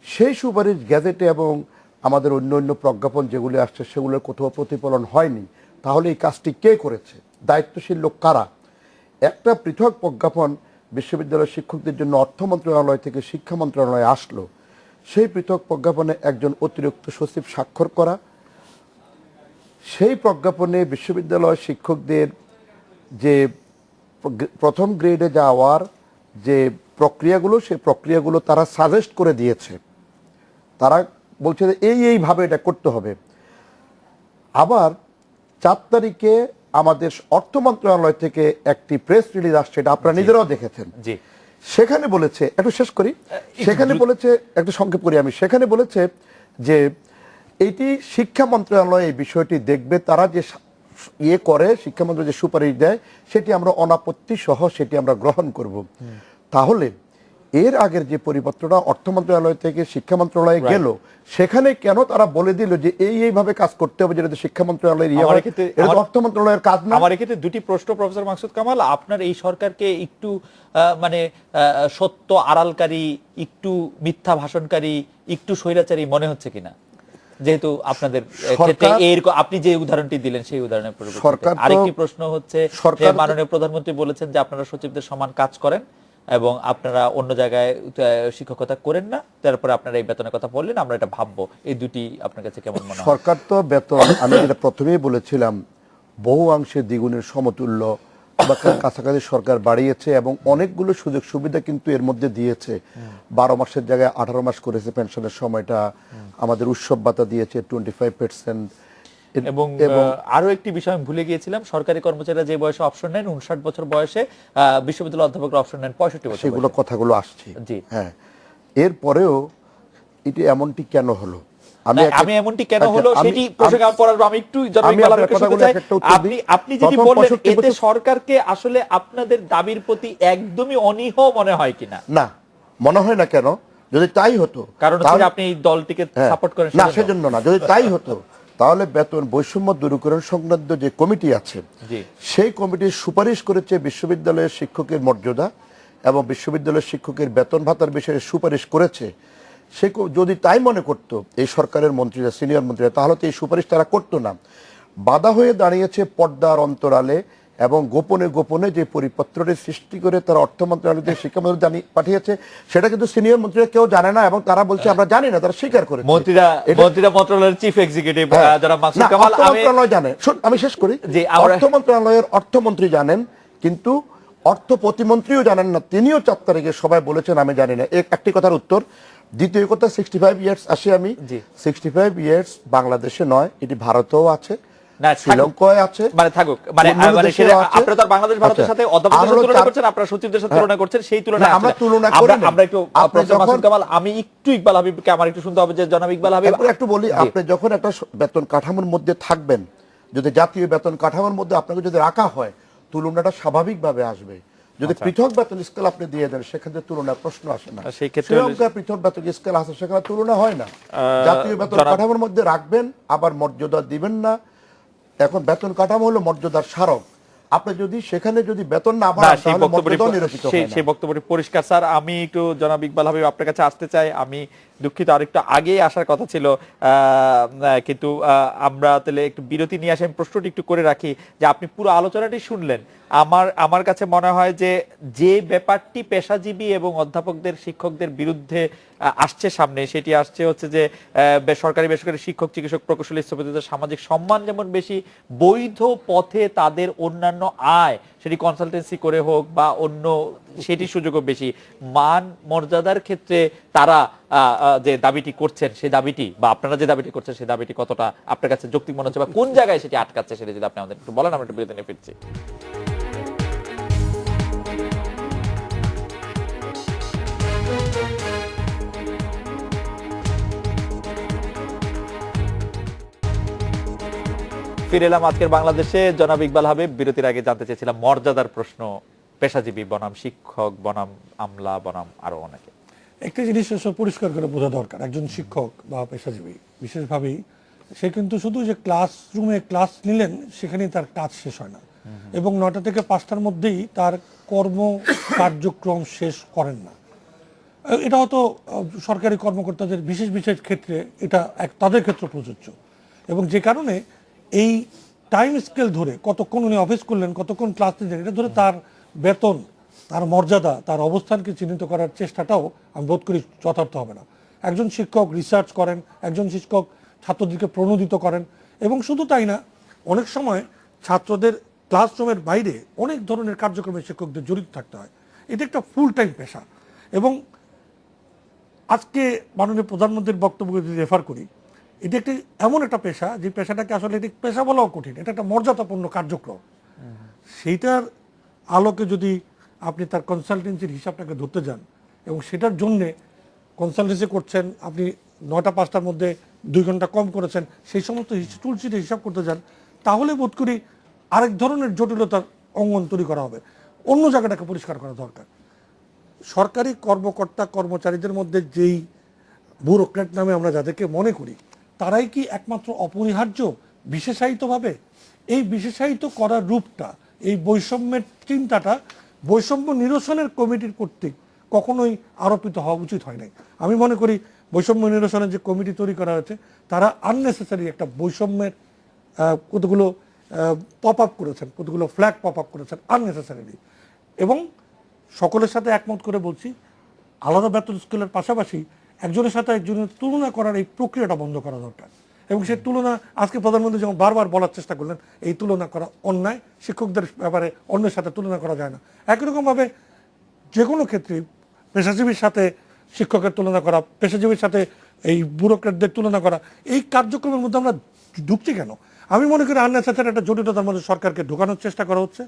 সেই সুপারিশ গ্যাজেটে এবং আমাদের অন্য প্রজ্ঞাপন যেগুলি আসছে সেগুলোর কোথাও প্রতিফলন হয়নি। তাহলে এই কাজটি কে করেছে? দায়িত্বশীল লোক কারা? একটা পৃথক প্রজ্ঞাপন বিশ্ববিদ্যালয়ের শিক্ষকদের জন্য অর্থ মন্ত্রণালয় থেকে শিক্ষা মন্ত্রণালয়ে আসলো। সেই পৃথক প্রজ্ঞাপনে একজন অতিরিক্ত সচিব স্বাক্ষর করা, সেই প্রজ্ঞাপনে বিশ্ববিদ্যালয় শিক্ষকদের যে প্রথম গ্রেডে যাওয়ার যে প্রক্রিয়াগুলো, সেই প্রক্রিয়াগুলো তারা সাজেস্ট করে দিয়েছে। তারা বলছে যে এইভাবে এটা করতে হবে। আবার 4 তারিখে আমাদের অর্থ মন্ত্রণালয় থেকে একটি প্রেস রিলিজ আসছে, এটা আপনারা নিজেরাও দেখেছেন। সেখানে বলেছে, একটু শেষ করি, সেখানে বলেছে, একটু সংক্ষেপ করি আমি, সেখানে বলেছে যে এটি শিক্ষা মন্ত্রণালয় এই বিষয়টি দেখবে, তারা যে করে শিক্ষা মন্ত্রণালয় যে সুপারিশ দেয় সেটি আমরা অনাপত্তি সহ সেটি আমরা গ্রহণ করব। তাহলে এর আগের যে পরিপত্রটা অর্থ মন্ত্রণালয় থেকে শিক্ষা মন্ত্রণালয়ে গেল, সেখানে কেন তারা বলে দিল যে এইভাবে কাজ করতে হবে, যেটা শিক্ষা মন্ত্রণালয়ের অর্থ মন্ত্রণালয়ের কাজ না? আমার এক্ষেত্রে দুটি প্রশ্ন প্রফেসর মাকসুদ কামাল, আপনার এই সরকারকে একটু মানে সত্য আড়ালকারী, একটু মিথ্যা ভাষণকারী, একটু স্বৈরাচারী মনে হচ্ছে কিনা? যেহেতু আপনাদের ক্ষেত্রে আপনি যে উদাহরণটি দিলেন সেই উদাহরণের পরিপ্রেক্ষিতে আরেকটি প্রশ্ন হচ্ছে, মাননীয় প্রধানমন্ত্রী বলেছেন যে আপনারা সচিবদের সমান কাজ করেন এবং আপনারা অন্য জায়গায় শিক্ষকতা করেন না, তারপরে আপনারা এই বেতনের কথা বললেন, আমরা এটা ভাববো। এই দুটি আপনার কাছে কেমন মনে হয়? সরকার তো বেতন, আমি যেটা প্রথমেই বলেছিলাম, বহু অংশে দ্বিগুণের সমতুল্য বা কাছাকাছি সরকার বাড়িয়েছে এবং অনেকগুলো সুযোগ সুবিধা কিন্তু এর মধ্যে দিয়েছে। 12 মাসের জায়গায় 18 মাস করেছে পেনশনের সময়টা, আমাদের উৎসব ভাতা দিয়েছে 25%। এবং আরো একটি বিষয় আমি ভুলে গিয়েছিলাম, সরকারি কর্মচারীরা যে বয়সে অপশন নেন 59 বছর বয়সে, বিশ্ববিদ্যালয় অধ্যাপকরা অপশন নেন 65 বছর। সেগুলো কথাগুলো আসছে। হ্যাঁ, এরপরেও এটি এমনটি কেন হলো? আমি এমনটি কেন হলো সেটি প্রসঙ্গে আমি পড়াবো। আমি একটু জনাব ইকবাল আহমেদকে শুনতে চাই। আপনি যদি বললেন এতে সরকারকে আসলে আপনাদের দাবির প্রতি একদমই অনীহ মনে হয় কিনা? না, মনে হয় না। কেন? যদি তাই হতো, কারণ আপনি এই দলটিকে সাপোর্ট করেন না, সেজন্য না। যদি তাই হতো তাহলে বেতন বৈষম্য দূরীকরণ সংক্রান্ত যে কমিটি আছে সেই কমিটির সুপারিশ করেছে বিশ্ববিদ্যালয়ের শিক্ষকের মর্যাদা এবং বিশ্ববিদ্যালয়ের শিক্ষকের বেতন ভাতার বিষয়ে সুপারিশ করেছে। সে যদি তাই মনে করতো এই সরকারের মন্ত্রীরা, সিনিয়র মন্ত্রীরা, তাহলে তো এই সুপারিশ তারা করতো না। বাধা হয়ে দাঁড়িয়েছে পর্দার অন্তরালে এবং গোপনে গোপনে যে পরিপত্রটি সৃষ্টি করে তারা অর্থ মন্ত্রণালয়কে শিক্ষা মন্ত্রী পাঠিয়েছে, সেটা কিন্তু সিনিয়র মন্ত্রীরা কেউ জানে না এবং তারা বলছে আমরা জানি না, তারা স্বীকার করে। মন্ত্রীরা মন্ত্রণালয়ের চিফ এক্সিকিউটিভ যারা মাসুদ কামাল, মন্ত্রণালয় জানে। আমি শেষ করি। অর্থ মন্ত্রণালয়ের অর্থমন্ত্রী জানেন, কিন্তু অর্থ প্রতিমন্ত্রীও জানেন না। তিনিও 4 তারিখে সবাই বলেছেন আমি জানি না। একটি কথার উত্তর। দ্বিতীয় কথা, 65 ইয়ার্স আসি আমি। 65 ইয়ার্স বাংলাদেশে নয়, এটি ভারতেও আছে, শ্রীলঙ্কায় আছে, মানে থাকুক, মানে আপনারা তো বাংলাদেশ ভারতের সাথে অধ্যাপকদের সাথে তুলনা করছেন, আপনারা সচিবদের সাথে তুলনা করছেন, সেই তুলনায় আমরা তুলনা করি না। আমরা একটু মাসুদ কামাল, আমি একটু ইকবাল হাবিবকে আমার একটু শুনতে হবে যে জনাব ইকবাল হাবিব একটু বলি। আপনি যখন একটা বেতন কাঠামোর মধ্যে থাকবেন, যদি জাতীয় বেতন কাঠামোর মধ্যে আপনাকে যদি রাখা হয়, তুলনাটা স্বাভাবিকভাবে আসবে। যদি পৃথক বেতন স্কেল আপনি দিয়ে দেন, সেখানে তুলনার প্রশ্ন আসে না। শ্রীলঙ্কায় পৃথক বেতন স্কেল আছে, সেখানে তুলনা হয় না। জাতীয় বেতন কাঠামোর মধ্যে রাখবেন, আবার মর্যাদা দিবেন না। এখন বেতন কাঠামো হলো মর্যাদার স্মারক। আপনি যদি সেখানে যদি বেতন না বাড়ান, তাহলে মর্যাদা নিরূপিত হয় না। সেই বক্তব্যটি পরিষ্কার। স্যার, আমি একটু জনাব ইকবাল হাবিব আপনার কাছে আসতে চাই। আমি দুঃখিত, আরেকটু আগেই আসার কথা ছিল, কিন্তু আমরা তাহলে একটু বিরতি নিয়ে আসি। আমি প্রশ্নটি একটু করে রাখি যে আপনি পুরো আলোচনাটি শুনলেন। আমার কাছে মনে হয় যে ব্যাপারটি পেশাজীবী এবং অধ্যাপকদের, শিক্ষকদের বিরুদ্ধে আসছে সামনে, সেটি আসছে হচ্ছে যে সরকারি বেসরকারি শিক্ষক, চিকিৎসক, প্রকৌশলী, স্থপতিদের সামাজিক সম্মান যেমন বেশি, বৈধ পথে তাদের অন্যান্য আয়, সেটি কনসালটেন্সি করে হোক বা অন্য, সেটি সুযোগও বেশি। মান মর্যাদার ক্ষেত্রে তারা যে দাবিটি করছেন, সেই দাবিটি বা আপনারা যে দাবিটি করছেন, সেই দাবিটি কতটা আপনার কাছে যৌক্তিক মনে হচ্ছে বা কোন জায়গায় সেটি আটকাচ্ছে, সেটি যদি আপনি আমাদের একটু বলেন, আমরা একটু বিরতি নিয়ে ফিরছি। ফিরে এলাম আজকের বাংলাদেশে। জনাব ইকবাল হাবিব, বিরতির আগে জানতে চেয়েছিলাম মর্যাদার প্রশ্ন, পেশাজীবী বনাম শিক্ষক বনাম আমলা বনাম আরো অনেকে। একটা জিনিস পরিষ্কার করে বোঝা দরকার, একজন শিক্ষক বা পেশাজীবী বিশেষভাবেই সে কিন্তু শুধু যে ক্লাসরুমে ক্লাস নিলেন সেখানেই তার কাজ শেষ হয় না, এবং 9টা থেকে 5টার মধ্যেই তার কর্ম কার্যক্রম শেষ করেন না। এটা হয়তো সরকারি কর্মকর্তাদের বিশেষ বিশেষ ক্ষেত্রে এটা তাদের ক্ষেত্রে প্রযোজ্য, এবং যে কারণে এই টাইম স্কেল ধরে কতক্ষণ উনি অফিস করলেন, কতক্ষণ ক্লাস নিলেন, এটা ধরে তার বেতন, তার মর্যাদা, তার অবস্থানকে চিহ্নিত করার চেষ্টাটাও আমি বোধ করি যথার্থ হবে না। একজন শিক্ষক রিসার্চ করেন, একজন শিক্ষক ছাত্রদেরকে প্রণোদিত করেন, এবং শুধু তাই না, অনেক সময় ছাত্রদের ক্লাসরুমের বাইরে অনেক ধরনের কার্যক্রমে শিক্ষকদের জড়িত থাকতে হয়। এটা একটা ফুল টাইম পেশা। এবং আজকে মাননীয় প্রধানমন্ত্রীর বক্তব্য যদি রেফার করি, এটা একটি এমন একটা পেশা যে পেশাটাকে আসলে এটি পেশা বলাও কঠিন, এটা একটা মর্যাদাপূর্ণ কার্যক্রম। সেইটার আলোকে যদি আপনি তার কনসালটেন্সির হিসাবটাকে ধরতে যান এবং সেটার জন্যে কনসালটেন্সি করছেন, আপনি 9টা 5টার মধ্যে 2 ঘন্টা কম করেছেন, সেই সমস্ত টুলশিটে হিসাব করতে যান, তাহলে বোধ করি আরেক ধরনের জটিলতার অঙ্গন তৈরি করা হবে। অন্য জায়গাটাকে পরিষ্কার করা দরকার। সরকারি কর্মকর্তা কর্মচারীদের মধ্যে যেই ব্যুরোক্র্যাট নামে আমরা যাদেরকে মনে করি, তারাই কি একমাত্র অপরিহার্য বিশেষায়িতভাবে? এই বিশেষায়িত করার রূপটা, এই বৈষম্যের চিন্তাটা বৈষম্য নিরসনের কমিটির কর্তৃক কখনোই আরোপিত হওয়া উচিত হয় নাই। আমি মনে করি বৈষম্য নিরসনের যে কমিটি তৈরি করা হয়েছে, তারা আননেসেসারি একটা বৈষম্যের কতগুলো পপ আপ করেছেন, কতগুলো ফ্ল্যাগ পপ আপ করেছেন আননেসেসারিলি। এবং সকলের সাথে একমত করে বলছি, আলাদা বেতন স্কেলের পাশাপাশি একজনের সাথে একজনের তুলনা করার এই প্রক্রিয়াটা বন্ধ করা দরকার। এবং সেই তুলনা আজকে প্রধানমন্ত্রী যেমন বারবার বলার চেষ্টা করলেন, এই তুলনা করা অন্যায়, শিক্ষকদের ব্যাপারে অন্যের সাথে তুলনা করা যায় না। একই রকমভাবে যে কোনো ক্ষেত্রে পেশাজীবীর সাথে শিক্ষকের তুলনা করা, পেশাজীবীর সাথে এই ব্যুরোক্র্যাটদের তুলনা করা, এই কার্যক্রমের মধ্যে আমরা ঢুকছি কেন? আমি মনে করি আননেসেসারি একটা জটিলতার মধ্যে সরকারকে ঢোকানোর চেষ্টা করা হচ্ছে,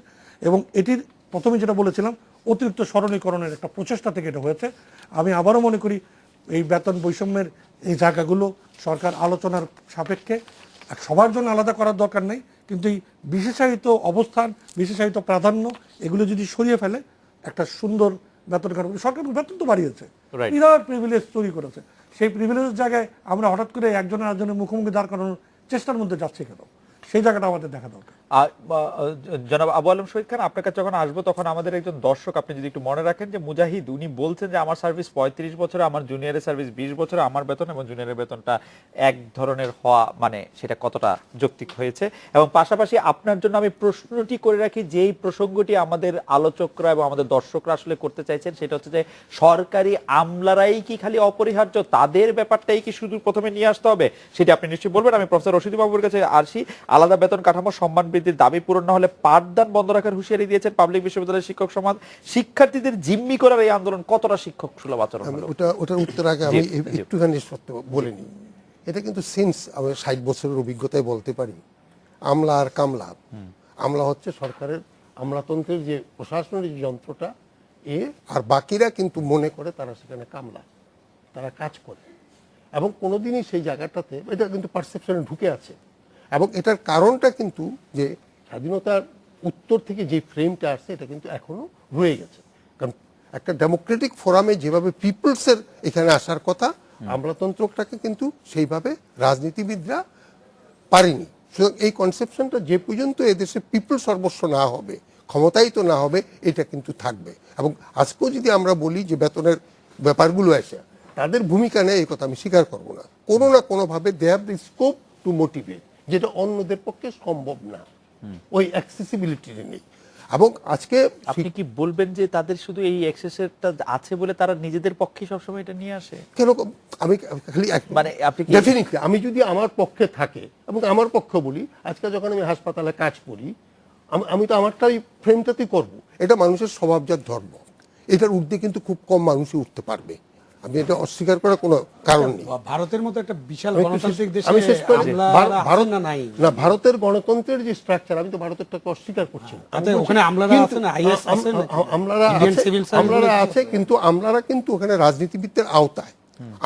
এবং এটির প্রথমে যেটা বলেছিলাম অতিরিক্ত সরলীকরণের একটা প্রচেষ্টা থেকে এটা হয়েছে। আমি আবারও মনে করি এই বেতন বৈষম্যের এই জায়গাগুলো সরকার আলোচনার সাপেক্ষে সবার জন্য আলাদা করার দরকার নেই, কিন্তু এই বিশেষায়িত অবস্থান, বিশেষায়িত প্রাধান্য এগুলো যদি সরিয়ে ফেলে একটা সুন্দর বেতন কাঠামো, সরকার বেতন তো বাড়িয়েছে, Right. বিরাট প্রিভিলেজ তৈরি করেছে, সেই প্রিভিলেজের জায়গায় আমরা হঠাৎ করে একজনের আরেকজনের মুখোমুখি দাঁড় করানোর চেষ্টার মধ্যে যাচ্ছে কেন, সেই জায়গাটা আমাদের দেখা দরকার। জনাব আবু আলম শহীদ খান, আপনার কাছে যখন আসবো তখন আমাদের একজন দর্শক, আপনি যদি একটু মনে রাখেন, যে মুজাহিদ উনি বলছেন যে আমার সার্ভিস 35 বছরে, আমার জুনিয়রের সার্ভিস 20 বছরে, আমার বেতন এবং জুনিয়রের বেতনটা এক ধরনের হওয়া মানে সেটা কতটা যৌক্তিক হয়েছে। এবং পাশাপাশি আপনার জন্য আমি প্রশ্নটি করে রাখি, যেই প্রসঙ্গটি আমাদের আলোচকরা এবং আমাদের দর্শকরা আসলে করতে চাইছেন, সেটা হচ্ছে যে সরকারি আমলারাই কি খালি অপরিহার্য, তাদের ব্যাপারটাই কি শুধু প্রথমে নিয়ে আসতে হবে, সেটা আপনি নিশ্চয়ই বলবেন। আমি প্রফেসর রশিদ বাবুর কাছে আসি। আলাদা বেতন কাঠামো, সম্মান বৃদ্ধির দাবি পূরণ না হলে পাঠদান বন্ধ রাখার হুঁশিয়ারি দিয়েছেন পাবলিক বিশ্ববিদ্যালয়ের শিক্ষক সমাজ। শিক্ষার্থীদের জিম্মি করার এই আন্দোলন কতটা শিক্ষক সুলভ আচরণ হলো? ওটার উত্তর আগে আমি একটুখানি সত্য বলে নিই। এটা কিন্তু সিন্স আমি 60 বছরের অভিজ্ঞতায় বলতে পারি, আমলা আর কামলা, আমলা হচ্ছে সরকারের আমলাতন্ত্রের যে প্রশাসনের যে যন্ত্রটা আর বাকিরা কিন্তু মনে করে তারা সেখানে কামলা, তারা কাজ করে, এবং কোনোদিনই সেই জায়গাটাতে এটা কিন্তু পারসেপশনে ঢুকে আছে। এবং এটার কারণটা কিন্তু যে স্বাধীনতার উত্তর থেকে যে ফ্রেমটা আসছে এটা কিন্তু এখনো রয়ে গেছে। কারণ একটা ডেমোক্রেটিক ফোরামে যেভাবে পিপলসের এখানে আসার কথা, আমলাতন্ত্রটাকে কিন্তু সেইভাবে রাজনীতিবিদরা পারেনি। সুতরাং এই কনসেপশনটা যে পর্যন্ত এদেশে পিপল সর্বস্ব না হবে, ক্ষমতায়িত না হবে, এটা কিন্তু থাকবে। এবং আজকেও যদি আমরা বলি যে বেতনের ব্যাপারগুলো আসে, তাদের ভূমিকা নেই এই কথা আমি স্বীকার করবো না। কোনো না কোনোভাবে they have the scope to motivate, যেটা অন্যদের পক্ষে সম্ভব না, ওই অ্যাক্সেসিবিলিটি নেই। এবং আজকে আপনি কি বলবেন যে তাদের শুধু এই অ্যাক্সেসটা আছে বলে তারা নিজেদের পক্ষে সবসময় এটা নিয়ে আসে? কেন আমি খালি মানে আপনি কি ডেফিনেটলি আমি যদি আমার পক্ষে থাকে এবং আমার পক্ষে বলি, আজকে যখন আমি হাসপাতালে কাজ করি, আমি তো আমারটাই ফ্রেমটাতেই করব। এটা মানুষের স্বভাবজাত ধর্ম, এটার ঊর্ধ্বে কিন্তু খুব কম মানুষই উঠতে পারবে। আমি এটা অস্বীকার করার কোনো কারণ নেই। ভারতের মতো একটা বিশাল গণতান্ত্রিক দেশে আমি শেষ করে ভারত না নাই না, ভারতের গণতন্ত্রের যে স্ট্রাকচার, আমি তো ভারতেরটাকে অস্বীকার করছি না। ওখানে আমলারা আছে না, আইএস আছে, আমলারা আছে, কিন্তু আমলারা কিন্তু ওখানে রাজনীতিবিদদের আওতায়।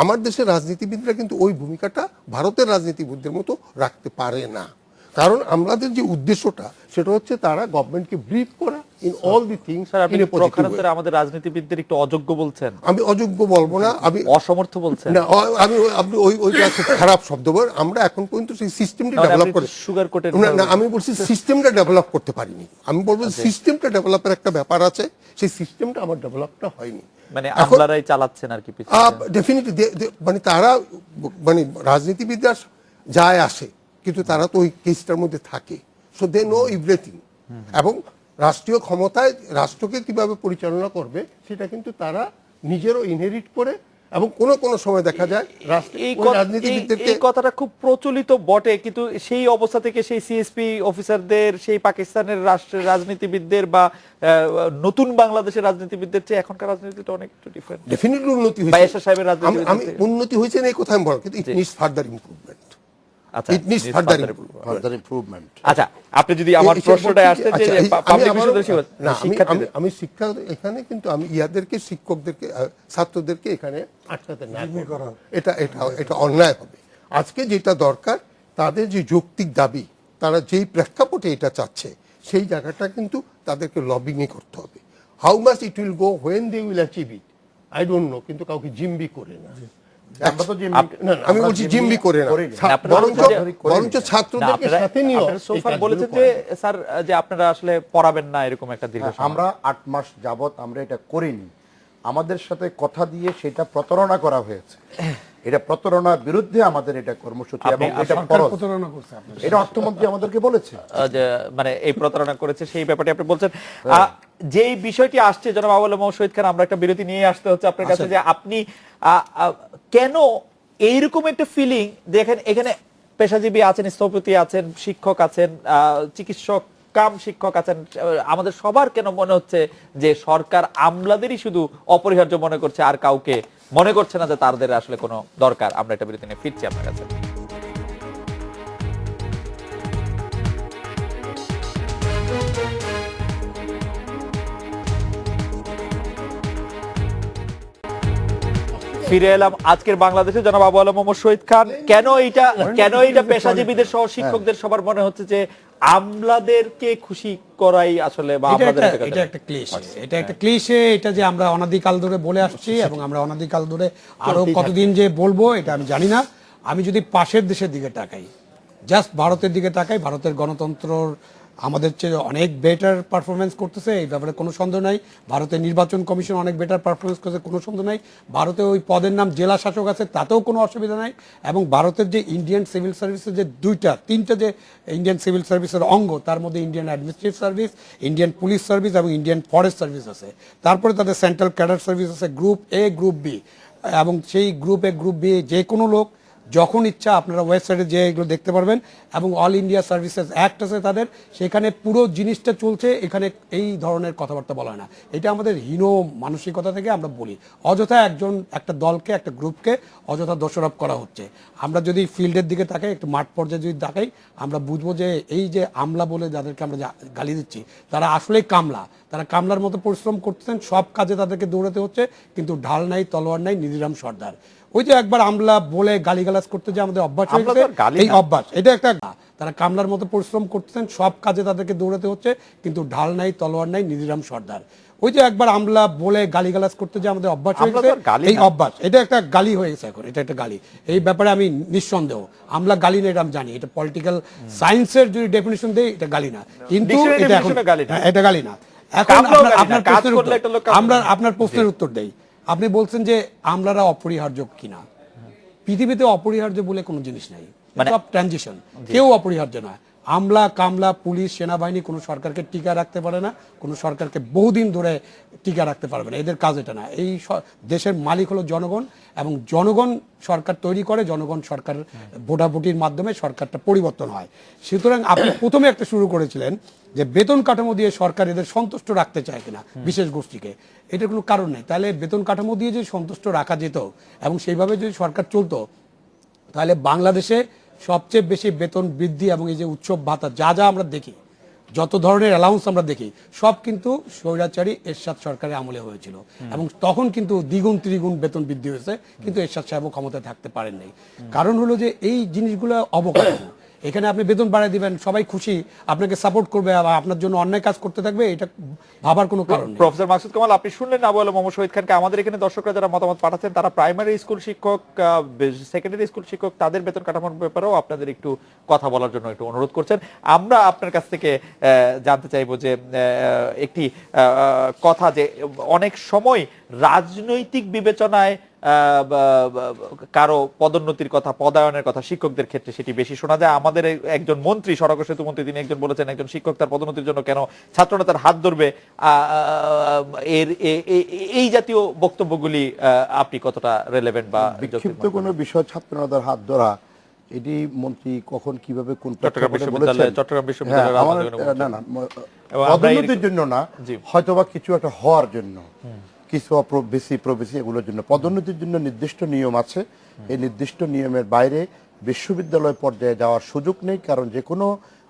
আমার দেশের রাজনীতিবিদরা কিন্তু ওই ভূমিকাটা ভারতের রাজনীতিবিদদের মতো রাখতে পারে না। কারণ আমাদের যে উদ্দেশ্যটা সেটা হচ্ছে তারা গভর্নমেন্টকে ব্রিফ করা ইন অল দি থিংস। আমাদের রাজনীতিবিদদের একটু অযোগ্য বলছেন? আমি অযোগ্য বলবো না, আমি অসমর্থ বলছেন না। আমি আপনি ওইটা খুব খারাপ শব্দ বল। আমরা এখন পর্যন্ত সেই সিস্টেমটা ডেভেলপ করে সুগার কোটেড না, আমি বলছি সিস্টেমটা ডেভেলপ করতে পারিনি। আমি বলবো সিস্টেমটা ডেভেলপের একটা ব্যাপার আছে, সেই সিস্টেমটা আমার ডেভেলপটা হয়নি। মানে আমলারাই চালাচ্ছেন আর কি পিছনে। ডেফিনেটলি মানে তারা মানে রাজনীতিবিদরা যায় আসে, কিন্তু তারা তো ওই কেসটার মধ্যে থাকে। So they know everything. এবং রাষ্ট্রীয় ক্ষমতায় রাষ্ট্রকে কিভাবে পরিচালনা করবে সেটা কিন্তু তারা নিজেরও ইনহেরিট করে। এবং কোন কোন সময় দেখা যায় এই কথাটা খুব প্রচলিত বটে, কিন্তু সেই অবস্থা থেকে সেই সিএসপি অফিসারদের, সেই পাকিস্তানের রাষ্ট্রের রাজনীতিবিদদের বা নতুন বাংলাদেশের রাজনীতিবিদদের চেয়ে এখনকার রাজনীতিটা অনেক ডিফারেন্ট। ডেফিনেটলি উন্নতি হয়েছে। বাইশা সাহেবের রাজনীতি আমি উন্নতি হয়েছে না এই কথা আমি বলবো, কিন্তু ইট নিডস ফার্দার ইমপ্রুভমেন্ট। আচ্ছা, আপনি যদি আমার প্রশ্নটা আসতে যে পাবলিক বিশ্ববিদ্যালয় আমি শিক্ষা এখানে কিন্তু আমি ইয়াদেরকে, শিক্ষকদেরকে, ছাত্রদেরকে এখানে আটকাতে না করা, এটা অন্যায় হবে। আজকে যেটা দরকার, তাদের যে যৌক্তিক দাবি, তারা যেই প্রেক্ষাপটে এটা চাচ্ছে, সেই জায়গাটা কিন্তু তাদেরকে লবিং করতে হবে। How much it will go, when they will achieve it, I don't know. কিন্তু কাউকে জিম্বি করে না, আমি বলছি জিম্বি করে না, বরঞ্চ ছাত্রদেরকে সাথে নিয়ে বলেছেন যে স্যার যে আপনারা আসলে পড়াবেন না এরকম একটা দীর্ঘ সময়। আমরা 8 মাস যাবত আমরা এটা করিনি, আমাদের সাথে কথা দিয়ে সেটা প্রতারণা করা হয়েছে। এটা প্রতারণার বিরুদ্ধে আমাদের এটা কর্মসূচি, এবং এটা অর্থমন্ত্রী আমাদেরকে বলেছে যে মানে এই প্রতারণা করেছে, সেই ব্যাপারটি আপনি বলছেন। যেই বিষয়টি আসছে জনাব আবু আলম শহীদ খান, আমরা একটা বিরতি নিয়ে আসতে হচ্ছে আপনার কাছে, যে আপনি কেন এইরকম একটা ফিলিং দেখেন, এখানে পেশাজীবী আছেন, স্থপতি আছেন, শিক্ষক আছেন, চিকিৎসক কাম শিক্ষক আছেন, আমাদের সবার কেন মনে হচ্ছে যে সরকার আমলাদেরই শুধু অপরিহার্য মনে করছে, আর কাউকে মনে করছে না যে তাদের আসলে কোনো দরকার? আমরা একটা বিরতি নিয়ে ফিরছি আপনার কাছে। ফিরে এলাম আজকের বাংলাদেশে। জনাব আবু আলম মোহাম্মদ শহীদ খান, কেন এইটা পেশাজীবীদের সহ শিক্ষকদের সবার মনে হচ্ছে যে আমলাদেরকে খুশি করাই আসলে, বা এটা একটা ক্লিশে, এটা যে আমরা অনাদিকাল ধরে বলে আসছি এবং আমরা অনাদিকাল ধরে আরো কতদিন যে বলবো এটা আমি জানি না। আমি যদি পাশের দেশের দিকে তাকাই, জাস্ট ভারতের দিকে তাকাই, ভারতের গণতন্ত্র আমাদের চেয়ে অনেক বেটার পারফরমেন্স করতেছে, এই ব্যাপারে কোনো সন্দেহ নাই। ভারতের নির্বাচন কমিশন অনেক বেটার পারফরমেন্স করছে, কোনো সন্দেহ নাই। ভারতে ওই পদের নাম জেলা শাসক আছে, তাতেও কোনো অসুবিধা নাই। এবং ভারতের যে ইন্ডিয়ান সিভিল সার্ভিসের যে তিনটা যে ইন্ডিয়ান সিভিল সার্ভিসের অঙ্গ, তার মধ্যে Indian administrative service, Indian police service এবং ইন্ডিয়ান ফরেস্ট সার্ভিস আছে। তারপরে তাদের সেন্ট্রাল ক্যাডার সার্ভিস আছে, গ্রুপ এ, গ্রুপ বি। এবং সেই গ্রুপ এ, গ্রুপ বি যে কোনো লোক যখন ইচ্ছা আপনারা ওয়েবসাইটে যে এগুলো দেখতে পারবেন। এবং অল ইন্ডিয়া সার্ভিসেস অ্যাক্ট আছে তাদের, সেখানে পুরো জিনিসটা চলছে। এখানে এই ধরনের কথাবার্তা বলা হয় না। এটা আমাদের হীন মানসিকতা থেকে আমরা বলি। অযথা একটা দলকে, একটা গ্রুপকে অযথা দোষারোপ করা হচ্ছে। আমরা যদি ফিল্ডের দিকে তাকাই, একটু মাঠ পর্যায়ে যদি তাকাই, আমরা বুঝবো যে এই যে আমলা বলে যাদেরকে আমরা গালি দিচ্ছি, তারা আসলেই কামলা। তারা কামলার মতো পরিশ্রম করতেছেন, সব কাজে তাদেরকে দৌড়াতে হচ্ছে, কিন্তু ঢাল নাই, তলোয়ার নাই, নিধিরাম সর্দার। ওই যে একবার আমলা বলে গালিগালাজ করতে যে আমাদের অভ্যাস হয়ে গেছে, এই অভ্যাস, এটা একটা, তারা কামলার মতো পরিশ্রম করতেছেন, সব কাজে তাদেরকে দৌড়াতে হচ্ছে, কিন্তু ঢাল নাই, তলোয়ার নাই, নিধিরাম সর্দার। ওই যে একবার আমলা বলে গালিগালাজ করতে যে আমাদের অভ্যাস হয়ে গেছে, এই অভ্যাস, এটা একটা গালি হয়ে গেছে এখন, এটা একটা গালি। এই ব্যাপারে আমি নিঃসন্দেহ, আমলা গালি না এটা আমি জানি। এটা পলিটিক্যাল সায়েন্সের যদি ডেফিনিশন দেয় এটা গালি না, কিন্তু এটা এখন এটা গালি না। এখন আপনার প্রশ্নের উত্তর দেই। আপনি বলছেন যে আমলারা অপরিহার্য কিনা। পৃথিবীতে অপরিহার্য বলে কোনো জিনিস নাই, সব ট্রানজিশন, কেউ অপরিহার্য নয়। আমলা, কামলা, পুলিশ, সেনাবাহিনী কোনো সরকারকে টিকা রাখতে পারে না, কোনো সরকারকে বহুদিন ধরে টিকা রাখতে পারবে না, এদের কাজ এটা না। এই দেশের মালিক হলো জনগণ, এবং জনগণ সরকার তৈরি করে, জনগণ সরকার ভোটাভুটির মাধ্যমে সরকারটা পরিবর্তন হয়। সুতরাং আপনি প্রথমে একটা শুরু করেছিলেন যে বেতন কাঠামো দিয়ে সরকার এদের সন্তুষ্ট রাখতে চায় কিনা বিশেষ গোষ্ঠীকে, এটার কোনো কারণ নেই। তাহলে বেতন কাঠামো দিয়ে যদি সন্তুষ্ট রাখা যেত এবং সেইভাবে যদি সরকার চলতো, তাহলে বাংলাদেশে সবচেয়ে বেশি বেতন বৃদ্ধি এবং এই যে উৎসব ভাতা যা যা আমরা দেখি, যত ধরনের অ্যালাউন্স আমরা দেখি, সব কিন্তু স্বৈরাচারী এরশাদ সরকারের আমলে হয়েছিল। এবং তখন কিন্তু দ্বিগুণ ত্রিগুণ বেতন বৃদ্ধি হয়েছে, কিন্তু এরশাদ সাহেব ক্ষমতায় থাকতে পারেন নাই। কারণ হলো যে এই জিনিসগুলো অবকাঠামো। এখানে আপনি বেতন বাড়ায় দিবেন, সবাই খুশি, আপনাকে সাপোর্ট করবে, আবার আপনার জন্য অন্যায় কাজ করতে থাকবে, এটা ভাবার কোনো কারণ নেই। প্রফেসর মাকসুদ কামাল, আপনি শুনলেন আবু আলম মোহাম্মদ শহীদ খানকে। আমাদের এখানে দর্শকরা যারা মতামত পাঠাচ্ছেন, তারা প্রাইমারি স্কুল শিক্ষক, সেকেন্ডারি স্কুল শিক্ষক, তাদের বেতন কাঠামোর ব্যাপারেও আপনাদের একটু কথা বলার জন্য একটু অনুরোধ করছেন। আমরা আপনার কাছ থেকে জানতে চাইবো যে একটি কথা, যে অনেক সময় রাজনৈতিক বিবেচনায় কারো পদোন্নতির কথা, পদায়নের কথা শিক্ষকদের ক্ষেত্রে সেটি বেশি শোনা যায়। আমাদের একজন মন্ত্রী, সড়ক সেতু মন্ত্রী, তিনি একজন বলেছেন একজন শিক্ষক তার পদোন্নতির জন্য কেন ছাত্রনেতার হাত ধরবে। এই জাতীয় বক্তব্যগুলি আপনি কতটা রেলেভেন্ট বা বিক্ষিপ্ত কোনো বিষয় ছাত্রনেতার হাত ধরা, এটি মন্ত্রী কখন কিভাবে কোন চট্টগ্রাম বিশ্ববিদ্যালয় না না পদোন্নতির জন্য না, হয়তোবা কিছু একটা হওয়ার জন্য, কিছু প্রবেশি এগুলোর জন্য। পদোন্নতির জন্য নির্দিষ্ট নিয়ম আছে, এই নির্দিষ্ট নিয়মের বাইরে বিশ্ববিদ্যালয় পর্যায়ে যাওয়ার সুযোগ নেই। কারণ যে কোনো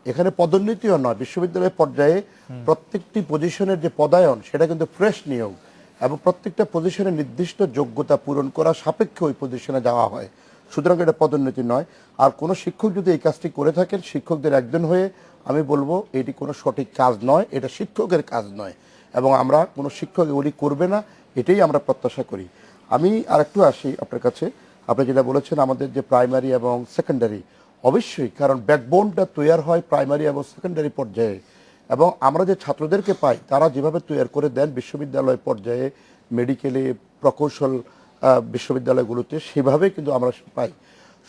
এখানে পদোন্নতিও নয়, বিশ্ববিদ্যালয় পর্যায়ে প্রত্যেকটি পজিশনের যে পদায়ন, সেটা কিন্তু ফ্রেশ নিয়োগ, এবং প্রত্যেকটা পজিশনে নির্দিষ্ট যোগ্যতা পূরণ করা সাপেক্ষে ওই পজিশনে যাওয়া হয়। সুতরাং এটা পদোন্নতি নয়। আর কোনো শিক্ষক যদি এই কাজটি করে থাকেন, শিক্ষকদের একজন হয়ে আমি বলবো এটি কোনো সঠিক কাজ নয়, এটা শিক্ষকের কাজ নয়, এবং আমরা কোনো শিক্ষক এগুলি করবে না, এটাই আমরা প্রত্যাশা করি। আমি আরেকটু আসি আপনার কাছে। আপনি যেটা বলেছেন আমাদের যে প্রাইমারি এবং সেকেন্ডারি, অবশ্যই, কারণ ব্যাকবোনটা তৈরি হয় প্রাইমারি এবং সেকেন্ডারি পর্যায়ে, এবং আমরা যে ছাত্রদেরকে পাই তারা যেভাবে তৈরি করে দেন বিশ্ববিদ্যালয় পর্যায়ে, মেডিকেলে, প্রকৌশল বিশ্ববিদ্যালয়গুলোতে, সেভাবে কিন্তু আমরা পাই।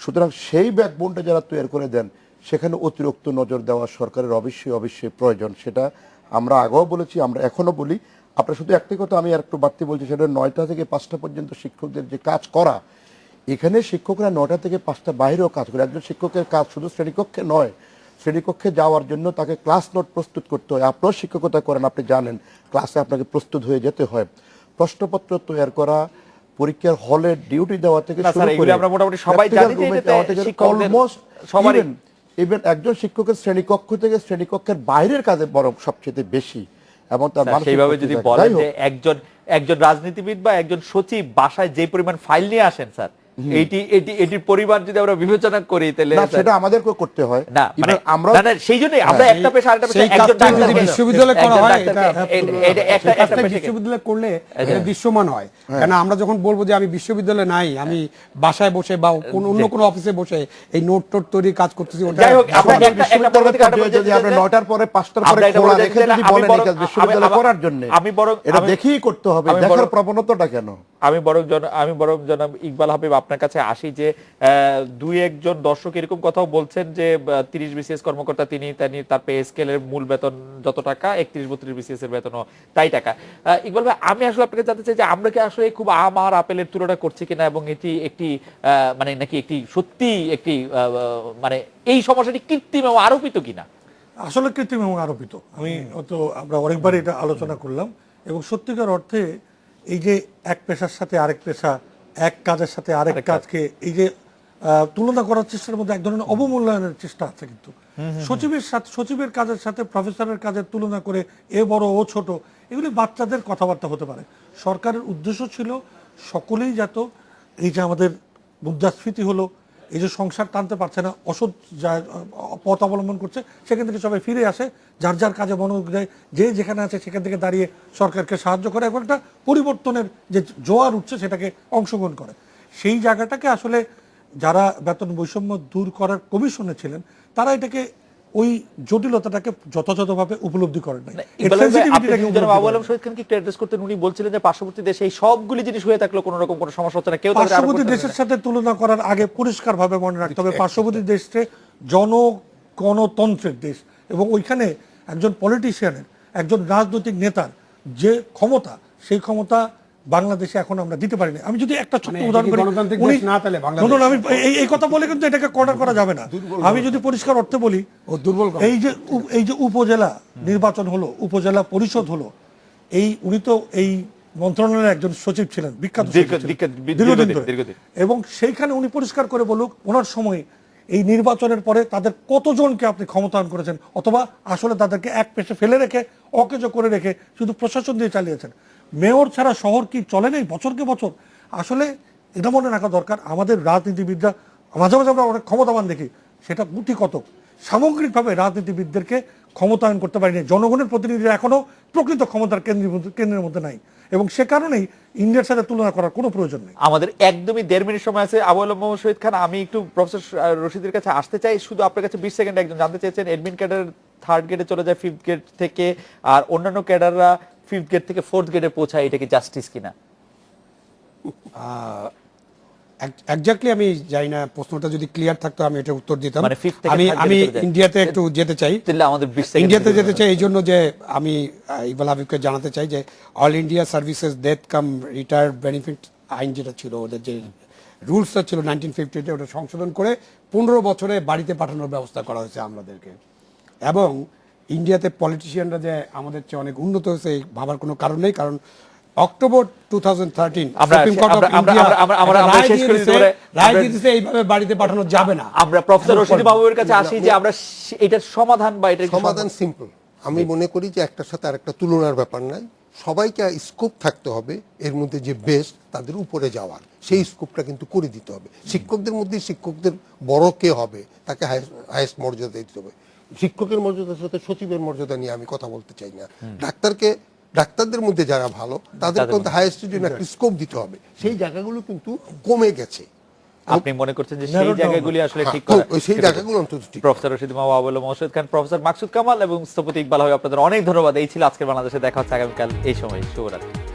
সুতরাং সেই ব্যাকবোনটা যারা তৈরি করে দেন, সেখানে অতিরিক্ত নজর দেওয়া সরকারের অবশ্যই প্রয়োজন। সেটা আমরা আগেও বলেছি, আমরা এখনো বলি। আপনার শুধু একটি কথা আমি আর একটু বাড়তি বলছি, সেটা 9টা থেকে 5টা পর্যন্ত শিক্ষকদের যে কাজ করা, এখানে শিক্ষকরা 9টা থেকে 5টা বাইরেও কাজ করে। একজন শিক্ষকের কাজ শুধু শ্রেণীকক্ষে নয়, শ্রেণীকক্ষে যাওয়ার জন্য তাকে ক্লাস নোট প্রস্তুত করতে হয়। আপনার শিক্ষকতা করেন, আপনি জানেন ক্লাসে আপনাকে প্রস্তুত হয়ে যেতে হয়, প্রশ্নপত্র তৈরি করা, পরীক্ষার হলে ডিউটি দেওয়া থেকে শুরু করে আমরা মোটামুটি সবাই জানি যে অলমোস্ট ইভেন একজন শিক্ষকের শ্রেণীকক্ষ থেকে শ্রেণীকক্ষের বাইরের কাজে বরং সবচেয়ে বেশি। এবং তার স্যার, মানসিক সেইভাবে প্রতি যদি জায়গা। বলেন যাই হোক, যে একজন রাজনীতিবিদ বা একজন সচিব বাসায় যে পরিমাণ ফাইল নিয়ে আসেন স্যার, এটির পরিবার যদি আমরা বিবেচনা করি তাহলে না, স্যার, সেটা আমাদেরকে করতে হয়। না মানে Even আমরা না, না, সেই জন্যই আমরা একটা পেশা আরেকটা পেশা সেই একজন কাজটা যদি ডাক্তারকে- বিশ্ববিদ্যালয়ে করা একজন হয়, ডাক্তারকে- একটা কাজটা পেশাকে- বিশ্ববিদ্যালয়ে করলে এটা দৃশ্যমান হয়। কেন আমরা যখন বলবো যে আমি বিশ্ববিদ্যালয়ে নাই, আমি বাসায় বসে বা অন্য কোনো অফিসে বসে এই নোট টোট তৈরি কাজ করতেছি, ওটা যাই হোক, আমরা সবাই- একটা পরবর্তী ঘটনা বলতে যদি আমরা চাই যে- 9টার পরে 5টার পরে আমরা এটা খোলা বলতে রেখে চাই না, যদি আমি বলেন এই বরং- কাজ বিশ্ববিদ্যালয়ে আমি- করার জন্য, আমি বরং- এটা আমি- দেখেই করতে হবে। আমি দেখার বরং- প্রবণতাটা কেন? আমি বরং জনাব ইকবাল হাবিব আপনার কাছে আসি যে দুই একজন দর্শক এরকম কথাও বলছেন যে 30 বিসিএস কর্মকর্তা তিনি তার পে স্কেলের মূল বেতন যত টাকা 31-32 বিসিএস এর বেতনও তাই টাকা। ইকবাল ভাই, আমি আসলে আপনাকে জানতে চাই যে আমরা কি আসলে খুব আম আর আপেলের তুলনা করছি কিনা, এবং এটি একটি মানে নাকি একটি সত্যি একটি মানে এই সমস্যাটি কৃত্রিম এবং আরোপিত কিনা? আসলে কৃত্রিম এবং আরোপিত। আমরা অনেকবারই এটা আলোচনা করলাম, এবং সত্যিকার অর্থে এই যে এক পেশার সাথে আরেক পেশা, এক কাজের সাথে আরেক কাজকে এই যে তুলনা করার চেষ্টার মধ্যে এক ধরনের অবমূল্যায়নের চেষ্টা আছে। কিন্তু সচিবের কাজের সাথে প্রফেসরের কাজের তুলনা করে এ বড় ও ছোট, এগুলি বাচ্চাদের কথাবার্তা হতে পারে। সরকারের উদ্দেশ্য ছিল সকলেই যাতে এই যে আমাদের মুদ্রাস্ফীতি হলো, এই যে সংসার টানতে পারছে না, অসৎ পথ অবলম্বন করছে, সেখান থেকে সবাই ফিরে আসে, যার যার কাজে মনোযোগ দেয়, যে যেখানে আছে সেখান থেকে দাঁড়িয়ে সরকারকে সাহায্য করে, এবং একটা পরিবর্তনের যে জোয়ার উঠছে সেটাকে অংশগ্রহণ করে। সেই জায়গাটাকে আসলে যারা বেতন বৈষম্য দূর করার কমিশনে ছিলেন, তারা এটাকে ওই জটিলতাটাকে যথাযথভাবে উপলব্ধি করেন নাই। উনি বলছিলেন যে পার্শ্ববর্তী দেশে এই সবগুলি জিনিস হয়ে থাকলো কোনো রকম কোনো সমস্যা হচ্ছে না, কেউ তাদের পার্শ্ববর্তী দেশের সাথে তুলনা করার আগে পরিষ্কারভাবে মনে রাখতে হবে পার্শ্ববর্তী দেশে গণতন্ত্রের দেশ, এবং ওইখানে একজন পলিটিশিয়ানের, একজন রাজনৈতিক নেতার যে ক্ষমতা, সেই ক্ষমতা বাংলাদেশে এখন আমরা দিতে পারিনি। আমি যদি একটা ছোট্ট উদাহরণ করি, আমি এই কথা বলে কিন্তু এটাকে কর্নার করা যাবে না। আমি যদি পরিষ্কার অর্থে বলি, এই যে উপজেলা নির্বাচন হলো, উপজেলা পরিষদ হলো, উনি তো এই মন্ত্রণালয়ের একজন সচিব ছিলেন, বিখ্যাত দীর্ঘদিন ধরে, এবং সেইখানে উনি পরিষ্কার করে বলুক ওনার সময় এই নির্বাচনের পরে তাদের কতজনকে আপনি ক্ষমতায়ন করেছেন, অথবা আসলে তাদেরকে এক পেশে ফেলে রেখে, অকেজ করে রেখে শুধু প্রশাসন দিয়ে চালিয়েছেন। মেয়র ছাড়া শহর কি চলে নেই বছরকে বছর? আসলে এটা মনে রাখা দরকার, আমাদের রাজনীতিবিদরা মাঝে মাঝে আমরা অনেক ক্ষমতাবান দেখি, সেটা গুটি কতক। সামগ্রিকভাবে রাজনীতিবিদদেরকে ক্ষমতায়ন করতে পারিনি। জনগণের প্রতিনিধিরা এখনো প্রকৃত ক্ষমতার কেন্দ্রের মধ্যে নাই, এবং সে কারণেই ইন্ডিয়ার সাথে তুলনা করার কোনো প্রয়োজন নেই। আমাদের একদমই 1.5 মিনিট সময় আছে। আবু আলম মোহাম্মদ শহীদ খান, আমি একটু প্রফেসর রশিদের কাছে আসতে চাই। শুধু আপনার কাছে 20 সেকেন্ড একজন জানতে চেয়েছেন, এডমিন ক্যাডার 3rd গ্রেডে চলে যায় 5th গ্রেড থেকে, আর অন্যান্য ক্যাডাররা 5th গ্রেড থেকে 4th গ্রেডে পৌঁছায়, এটা কি জাস্টিস কিনা? এক্স্যাক্টলি আমি জানি না, প্রশ্নটা যদি ক্লিয়ার থাকতো আমি এটা উত্তর দিতাম। মানে 5th থেকে আমি ইন্ডিয়াতে একটু যেতে চাই, তাহলে আমাদের 20 সেকেন্ড ইন্ডিয়াতে যেতে চাই এই জন্য যে আমি ইকবাল হাবিবকে জানাতে চাই যে অল ইন্ডিয়া সার্ভিসেস ডেথ কাম রিটায়ার্ড বেনিফিট আইন যেটা ছিল, ওদের যে রুলসটা ছিল 1950-তে, ওটা সংশোধন করে 15 বছরে বাড়িতে পাঠানোর ব্যবস্থা করা হয়েছে আমাদেরকে। এবং ইন্ডিয়াতে পলিটিশিয়ানরা যে আমাদের চেয়ে অনেক উন্নত হয়েছে ভাবার কোনো কারণ নেই, কারণ October 2013 Supreme Court of India রায় দিয়েছে এইভাবে বাড়িতে পাঠানো যাবে না। আমরা প্রফেসর রশিদ মাহবুবের কাছে আসি যে আমরা এটার সমাধান বা এটার সমাধান সিম্পল। আমি মনে করি যে একটার সাথে আরেকটা তুলনার ব্যাপার নাই, সবাইকে স্কোপ থাকতে হবে, এর মধ্যে যে বেস্ট তাদের উপরে যাওয়ার, সেই স্কোপটা কিন্তু করে দিতে হবে। শিক্ষকদের মধ্যে শিক্ষকদের বড় কে হবে তাকে হাইয়েস্ট মর্যাদা দিতে হবে। শিক্ষকের মর্যাদার সাথে সচিবের মর্যাদা নিয়ে আমি কথা বলতে চাই না। ডাক্তারদের মধ্যে যারা ভালো তাদের কিন্তু হাইয়েস্টের জন্য একটা স্কোপ দিতে হবে। সেই জায়গাগুলো কিন্তু কমে গেছে। আপনি মনে করছেন যে সেই জায়গাগুলি আসলে ঠিক করা, সেই জায়গাগুলো অন্তত ঠিক। প্রফেসর রশিদ মাহবুব, আবু আলম মোহাম্মদ খান, প্রফেসর মাকসুদ কামাল এবং স্থপতি ইকবাল হাবিব, আপনাদের অনেক ধন্যবাদ। এই ছিল আজকের বাংলাদেশে। দেখা হচ্ছে আগামীকাল এই সময়। শুভরাত্রি।